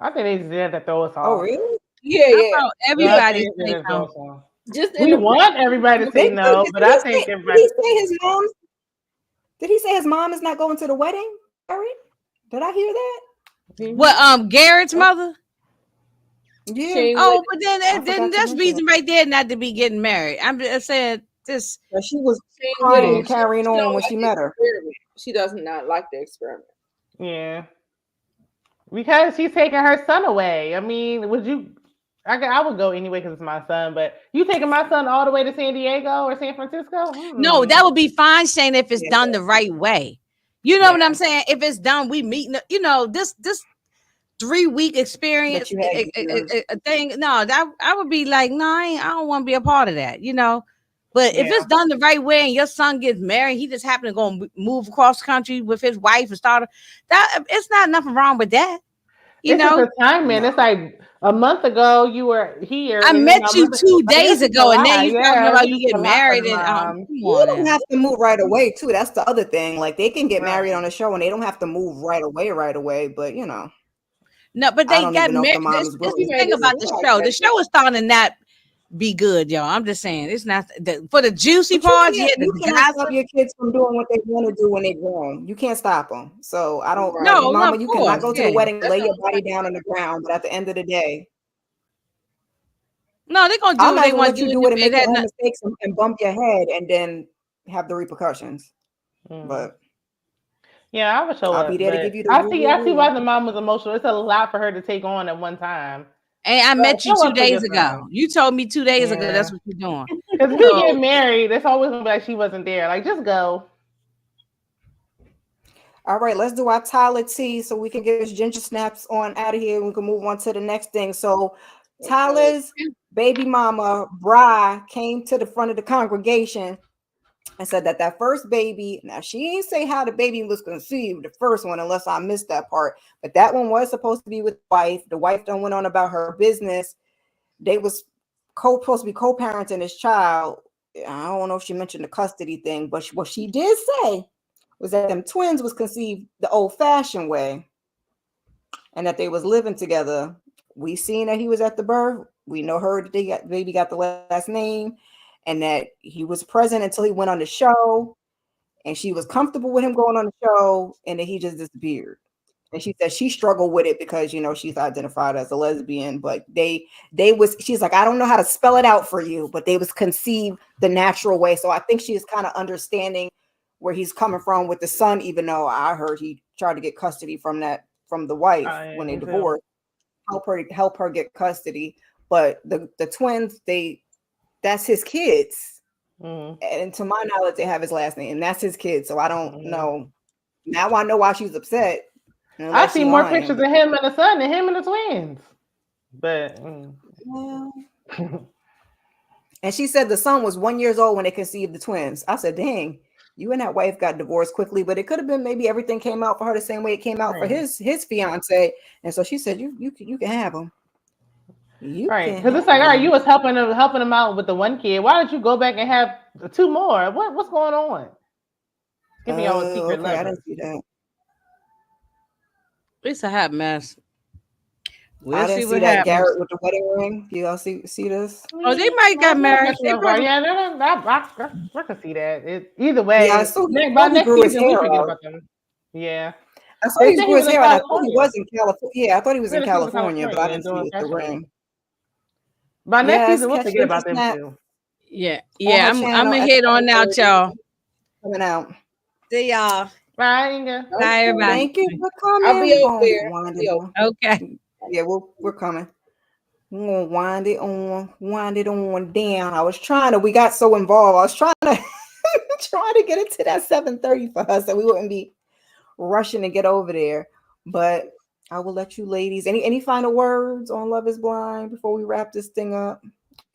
I think they just had to throw us off. Oh, really? Yeah. Everybody say no. We want everybody to say no, but I think everybody. Did he say his mom is not going to the wedding? Garrett? Did I hear that? What? Garrett's mother. Yeah. Oh, but then that's reason right there not to be getting married. I'm just saying this. She was crying and carrying on when she met her. She does not like the experiment. Yeah. Because she's taking her son away. I mean, I would go anyway because it's my son. But you taking my son all the way to San Diego or San Francisco? No, that would be fine, Shane, if it's done the right way. You know what I'm saying? If it's done, we meet. You know, this 3-week experience a thing. No, that I would be like, no, I don't want to be a part of that. You know. But if it's done the right way and your son gets married, he just happened to go move across the country with his wife and start that, it's not nothing wrong with that. You know, it's a time, man. It's like a month ago you were here. I met you 2 days ago, and then you talking about you get married and you don't have to move right away too. That's the other thing. Like they can get married on the show and they don't have to move right away. But you know, no, but they got married. This the thing about the show. The show is starting to not be good, y'all. I'm just saying it's not for the juicy parts. You can't stop your kids from doing what they want to do when they're grown. You can't stop them. So I don't. No, Mama, you cannot go to the wedding, lay your body down on the ground. But at the end of the day, no, they're gonna do what they want to do it and make your own mistakes and bump your head, and then have the repercussions. But yeah, I would show I'll be there to give you the I see why the mom was emotional. It's a lot for her to take on at one time. Hey, I met you 2 days ago. You told me 2 days ago that's what you're doing. Because if you get married, it's always gonna be like she wasn't there. Like, just go. All right, let's do our Tyler T so we can get his ginger snaps on out of here and we can move on to the next thing. So Tyler's baby mama, Bri, came to the front of the congregation and said that first baby, now she didn't say how the baby was conceived, the first one, unless I missed that part, but that one was supposed to be with the wife. The wife done went on about her business. They was supposed to be co-parenting this child. I don't know if she mentioned the custody thing, but what she did say was that them twins was conceived the old-fashioned way and that they was living together. We seen that he was at the birth. We know the baby got the last name, and that he was present until he went on the show, and she was comfortable with him going on the show, and then he just disappeared. And she said she struggled with it because, you know, she's identified as a lesbian, but she's like, I don't know how to spell it out for you, but they was conceived the natural way. So I think she is kind of understanding where he's coming from with the son, even though I heard he tried to get custody from the wife when they divorced, help her get custody. But the twins, that's his kids. And to my knowledge, they have his last name, and that's his kid. So I don't know. Now I know why she's upset. I see more pictures of him and the son than him and the twins. But and she said the son was 1 year old when they conceived the twins. I said, dang, you and that wife got divorced quickly, but it could have been maybe everything came out for her the same way it came out for his fiance. And so she said, you can have them. Because it's like, all right, you was helping him out with the one kid. Why don't you go back and have 2 more? What's going on? Give me all a secret I didn't see that. It's a hot mess. I didn't see that Garrett with the wedding ring. You all see this? Oh, they might got married. I can see that. Either way, yeah, I saw he grew his hair out. Yeah. I saw he grew his hair out. I thought he was in California. Yeah, I thought he was in California, but I didn't see the ring. By next season, we'll forget about them too. Yeah. I'm gonna hit on out, y'all. Coming out. See y'all. Bye, Inga. Bye, everybody. Thank you for coming. I'll be over there. Okay. Yeah, we're coming. We're gonna wind it on down. We got so involved. I was trying to get it to that 7:30 for us, so we wouldn't be rushing to get over there. But I will let you ladies. Any final words on Love Is Blind before we wrap this thing up?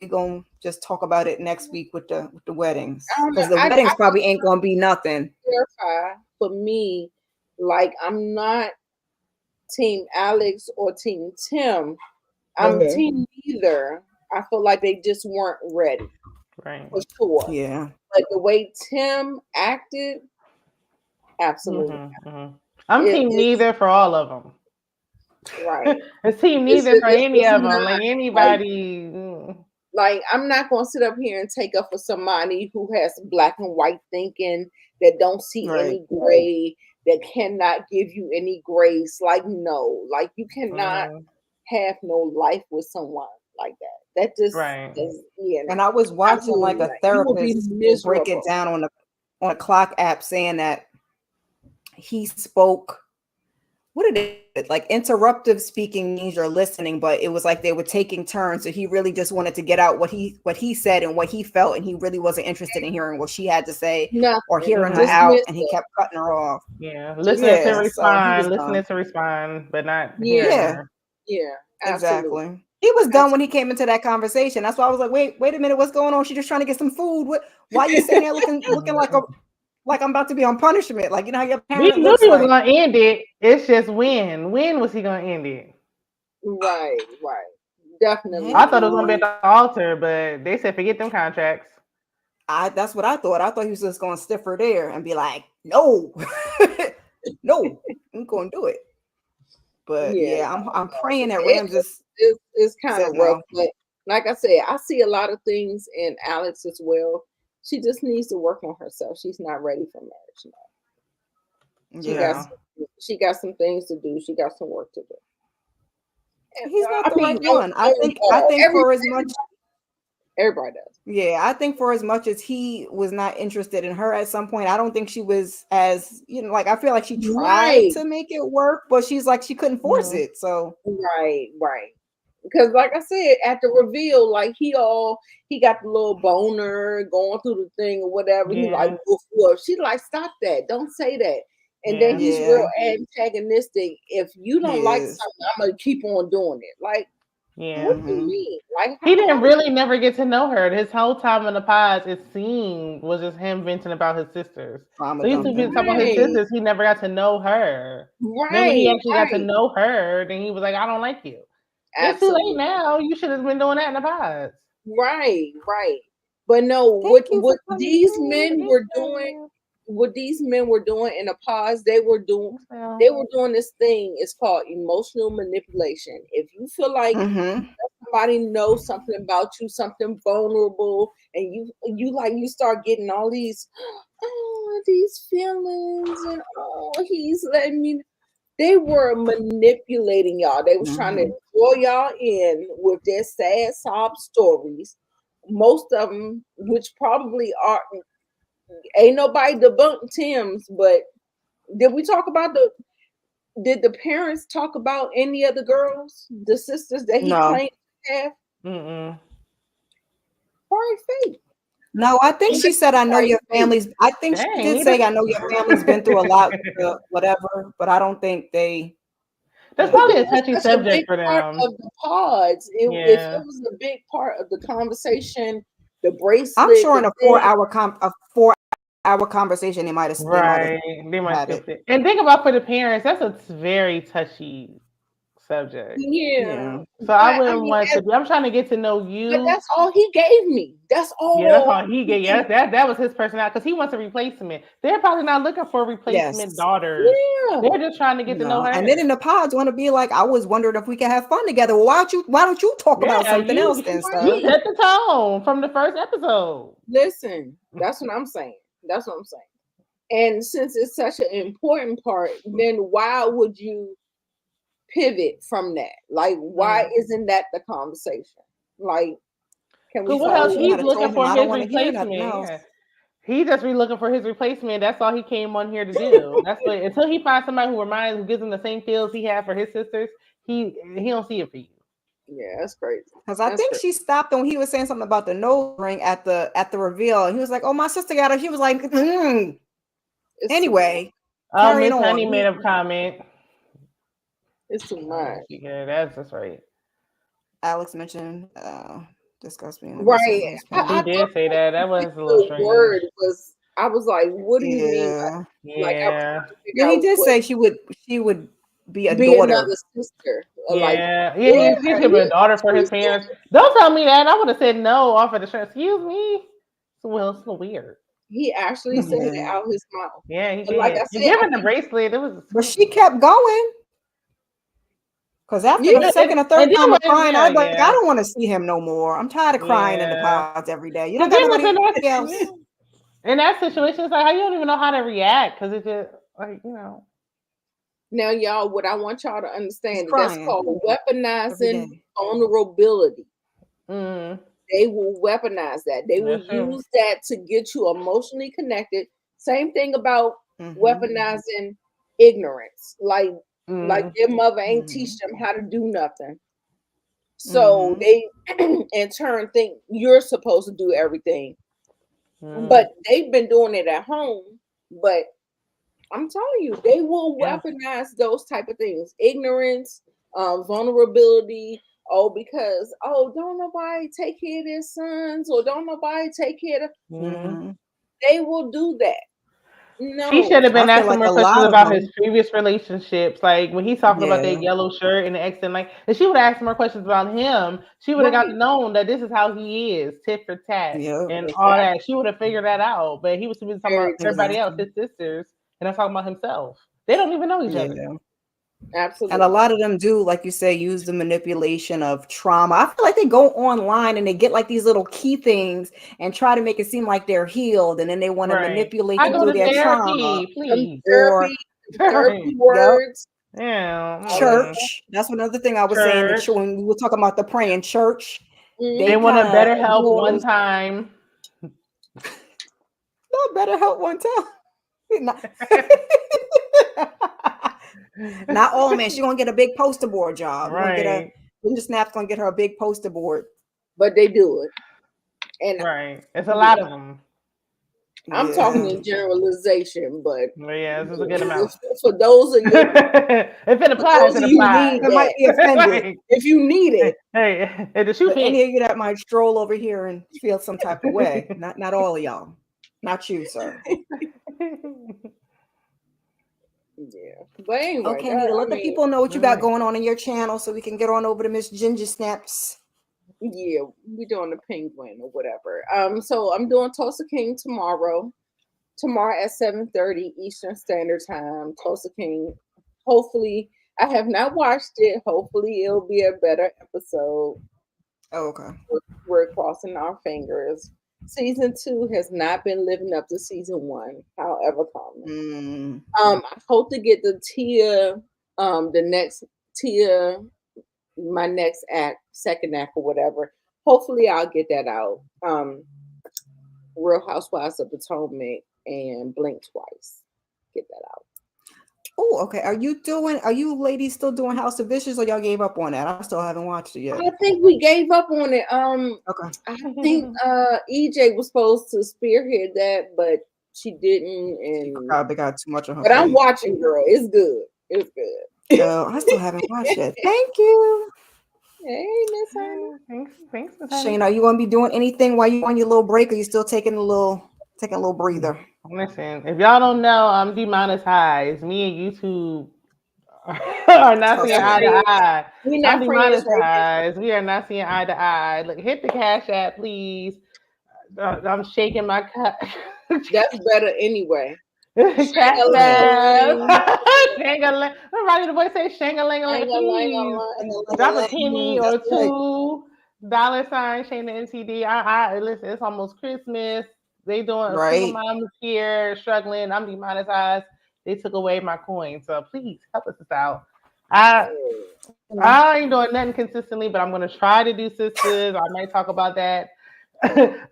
We're gonna just talk about it next week with the weddings, because the weddings probably ain't gonna be nothing. Clarify for me, like I'm not Team Alex or Team Tim. I'm Team neither. I feel like they just weren't ready. Right. For sure. Yeah. But the way Tim acted, absolutely. I'm Team neither for all of them. Right. It's Team neither for any of them. Like anybody. Like I'm not gonna sit up here and take up for somebody who has black and white thinking, that don't see any gray, that cannot give you any grace. Like, no, like you cannot have no life with someone like that. That just And I was watching like a therapist break it down on a clock app saying that he spoke what did it like? Interruptive speaking means you're listening, but it was like they were taking turns. So he really just wanted to get out what he said and what he felt, and he really wasn't interested in hearing what she had to say or hearing her out, and he kept cutting her off. Yeah, listening to respond, but not hearing her. Yeah, absolutely. Exactly. He was done when he came into that conversation. That's why I was like, wait a minute, what's going on? She's just trying to get some food. Why are you sitting there looking like I'm about to be on punishment? Like, you know how your parents. We knew he was gonna end it. It's just when was he gonna end it? Right. Definitely. I thought it was gonna be at the altar, but they said forget them contracts. That's what I thought. I thought he was just gonna stiff her there and be like, no, no, I'm gonna do it. But I'm praying that Rams is kind of rough. But like I said, I see a lot of things in Alex as well. She just needs to work on herself. She's not ready for marriage now. She got some things to do. She got some work to do. And he's not the right one. I think for as much everybody does. Yeah, I think for as much as he was not interested in her at some point, I don't think she was as, like, I feel like she tried to make it work, but she's like, she couldn't force it. So right. Because like I said, at the reveal, like he got the little boner going through the thing or whatever. He like, woof. She like, stop that. Don't say that. And then he's real antagonistic. If you don't like something, I'm gonna keep on doing it. Like, what do you mean? Like, he didn't really never get to know her. His whole time in the pods, it seemed, was just him venting about his sisters. So he used to be talking about his sisters. He never got to know her. Right. Then when he actually got to know her, then he was like, I don't like you. It's too late now. You should have been doing that in the pods. Right. But no, what these men were doing. What these men were doing in the pods, they were doing this thing. It's called emotional manipulation. If you feel like somebody knows something about you, something vulnerable, and you start getting all these feelings, and he's letting me. They were manipulating y'all. They was trying to draw y'all in with their sad sob stories. Most of them, which probably are. Ain't nobody debunked Tim's, but did the parents talk about any of the girls, the sisters that he claimed to have? Probably fake. No, I think she said, I know your family's, I think she did say, I know your family's been through a lot with whatever, but I don't think they. That's probably a touchy subject for them. Part of the pods, if it was a big part of the conversation, the bracelet. I'm sure in a 4-hour conversation, they might have they might have it. And think about for the parents, that's a very touchy subject. Yeah. So I wouldn't want to. I'm trying to get to know you. But that's all he gave me. That's all. Yeah, that's all he gave. Yes, that was his personality because he wants a replacement. They're probably not looking for replacement daughters. Yeah. They're just trying to get to know her. And then in the pods, want to be like, I was wondering if we could have fun together. Well, why don't you talk about something else and stuff? You set the tone from the first episode. Listen, that's what I'm saying. And since it's such an important part, then why would you pivot from that? Like, why isn't that the conversation? Like, can we? What else? He's looking for his replacement. Yeah. He just looking for his replacement. That's all he came on here to do. That's what. Until he finds somebody who gives him the same feels he had for his sisters, he don't see it for you. Yeah, that's crazy. Because I think she stopped when he was saying something about the nose ring at the reveal, and he was like, "Oh, my sister got it." She was like, Anyway, Miss Honey made a comment. It's too much. Yeah, that's right. Alex mentioned discuss being right. He did say that. That was a little strange. Word was. I was like, "What do you mean?" He did say she would be a daughter, another sister. He should be a daughter for his parents. Don't tell me that. I would have said no off of the show. Excuse me. Well, it's so weird. He actually said it out his mouth. Yeah, he did. Like I said, given the bracelet, it was. But she kept going. Because after the second or third time of crying, I was like, I don't want to see him no more. I'm tired of crying in the pods every day. You don't got nobody else. In that situation, it's like, you don't even know how to react because it's just like, Now, y'all, what I want y'all to understand, that's called weaponizing vulnerability. They will weaponize that. They will use that to get you emotionally connected. Same thing about weaponizing ignorance. Like, Like their mother ain't teach them how to do nothing. So they in turn think you're supposed to do everything. But they've been doing it at home. But I'm telling you, they will weaponize those type of things. Ignorance, vulnerability. Because don't nobody take care of their sons, or don't nobody take care of they will do that. No. She should have been asking more questions about his previous relationships. Like when he's talking about that yellow shirt and the accent, like, and she would have asked more questions about him. She would have got to know that this is how he is, tit for tat, and all that. She would have figured that out. But he was talking about everybody else, his sisters, and I'm talking about himself. They don't even know each other. Absolutely. And a lot of them do, like you say, use the manipulation of trauma. I feel like they go online and they get like these little key things and try to make it seem like they're healed, and then they want to manipulate you through their trauma. Please. Therapy words. Yeah. Church. That's another thing I was saying that when we were talking about the praying church. They want to better help one time. Not better help one time. Not man. She's gonna get a big poster board job. Right. Ginger Snap's gonna get her a big poster board. But they do it. And it's a lot of them. I'm talking in generalization, but this is a good amount. For those of you, if it applies, it applies. It might be offended. If you need it. Hey, the shoe any of you that might stroll over here and feel some type of way. Not all of y'all. Not you, sir. Yeah, but anyway, okay, let the people know what you got going on in your channel, so we can get on over to Miss Ginger Snaps. Yeah, we're doing the penguin or whatever. So I'm doing Tulsa King tomorrow at 7:30 Eastern Standard Time. Tulsa King. Hopefully, I have not watched it. Hopefully, it'll be a better episode. Oh, okay. We're crossing our fingers. Season 2 has not been living up to season 1, however common. I hope to get the Tia, the next Tia, my next act, second act or whatever. Hopefully I'll get that out. Real Housewives of Potomac and Blink Twice. Get that out. Oh, okay. Are you ladies still doing House of Vicious, or y'all gave up on that? I still haven't watched it yet. I think we gave up on it. Okay. I think EJ was supposed to spearhead that, but she didn't, and probably got too much on her. But I'm watching, girl. It's good. It's good. I still haven't watched it. Thank you. Hey, Miss Hannah. Thanks, Shane, are you gonna be doing anything while you on your little break, or you still taking a little breather? Listen, if y'all don't know, I'm demonetized. Me and YouTube are not seeing eye to eye. I'm demonetized. We are not seeing eye to eye. Look, hit the Cash App, please. I'm shaking my cut. That's better anyway. Cash App. Shang-a-ling. Everybody, the boy say shang-a-ling-a-ling, please. Drop a penny or $2 Shayna NTD. Listen, it's almost Christmas. They doing single moms here struggling. I'm demonetized. They took away my coin. So please help us out. I ain't doing nothing consistently, but I'm gonna try to do sisters. I might talk about that.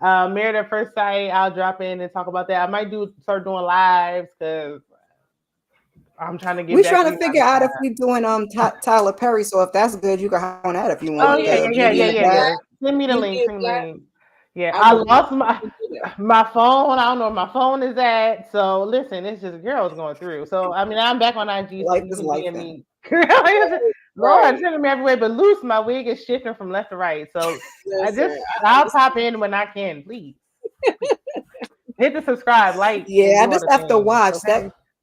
Married at First Sight, I'll drop in and talk about that. I might start doing lives because I'm trying to get. We're trying to figure out if we're doing Tyler Perry. So if that's good, you can hop on that if you want. Oh yeah. Send me the link. Yeah, I lost my phone. I don't know where my phone is at. So listen, it's just girls going through. So I mean, I'm back on IG. Life is like that. Lord, sending me everywhere, but loose. My wig is shifting from left to right. So I'll pop in when I can, please. Hit the subscribe, like. Yeah, I just have to watch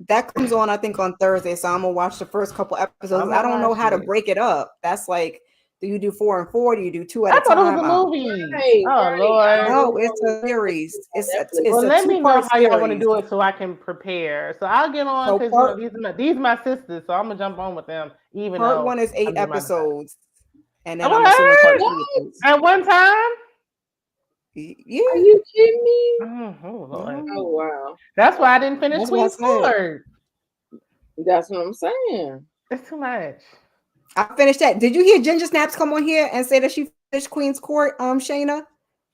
that comes on, I think, on Thursday. So I'm gonna watch the first couple episodes. I don't know how to break it up. That's like, do you do 4 and 4? Do you do 2 at a time? I thought it was a movie. Lord. No, it's a series. It's let me know how y'all want to do it so I can prepare. So I'll get on because these are my sisters, so I'm gonna jump on with them. Even part 1 is 8 episodes, and then I'm assuming part 2 at one time. Yeah. Are you kidding me? Oh wow. That's why I didn't finish Queen's Court. That's what I'm saying. It's too much. I finished that. Did you hear Ginger Snaps come on here and say that she finished Queen's Court, Shayna?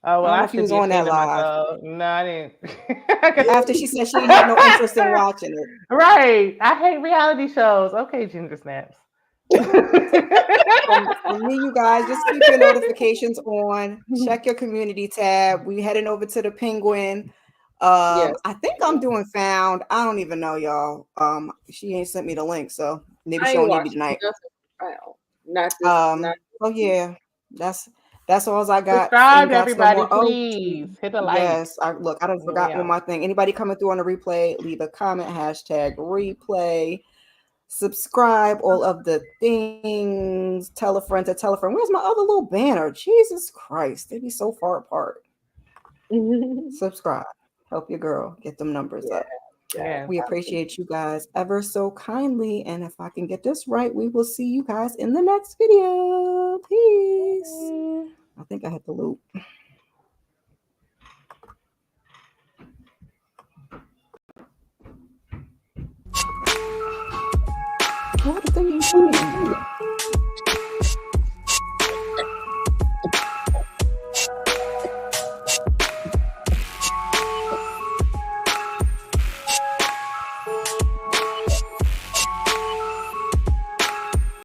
Oh, well, I don't know I if you should was be on that ashamed of live. myself. No, I didn't. After she said she had no interest in watching it. Right. I hate reality shows. Okay, Ginger Snaps. For me, you guys, just keep your notifications on. Check your community tab. We heading over to the Penguin. Yes. I think I'm doing Found. I don't even know, y'all. She ain't sent me the link, so maybe I she ain't don't need me watching tonight. nothing. Not this. Not Oh yeah, that's all I got. Subscribe, Ain't got no everybody, more. please. Hit the like. Yes, I done forgot one more thing. Anybody coming through on the replay, leave a comment, #replay. Subscribe, all of the things. Tell a friend to tell a friend. Where's my other little banner? Jesus Christ, they be so far apart. Subscribe. Help your girl get them numbers up. Yeah. We appreciate you guys ever so kindly. And if I can get this right, we will see you guys in the next video. Peace. I think I hit the loop. What the thing you shooting?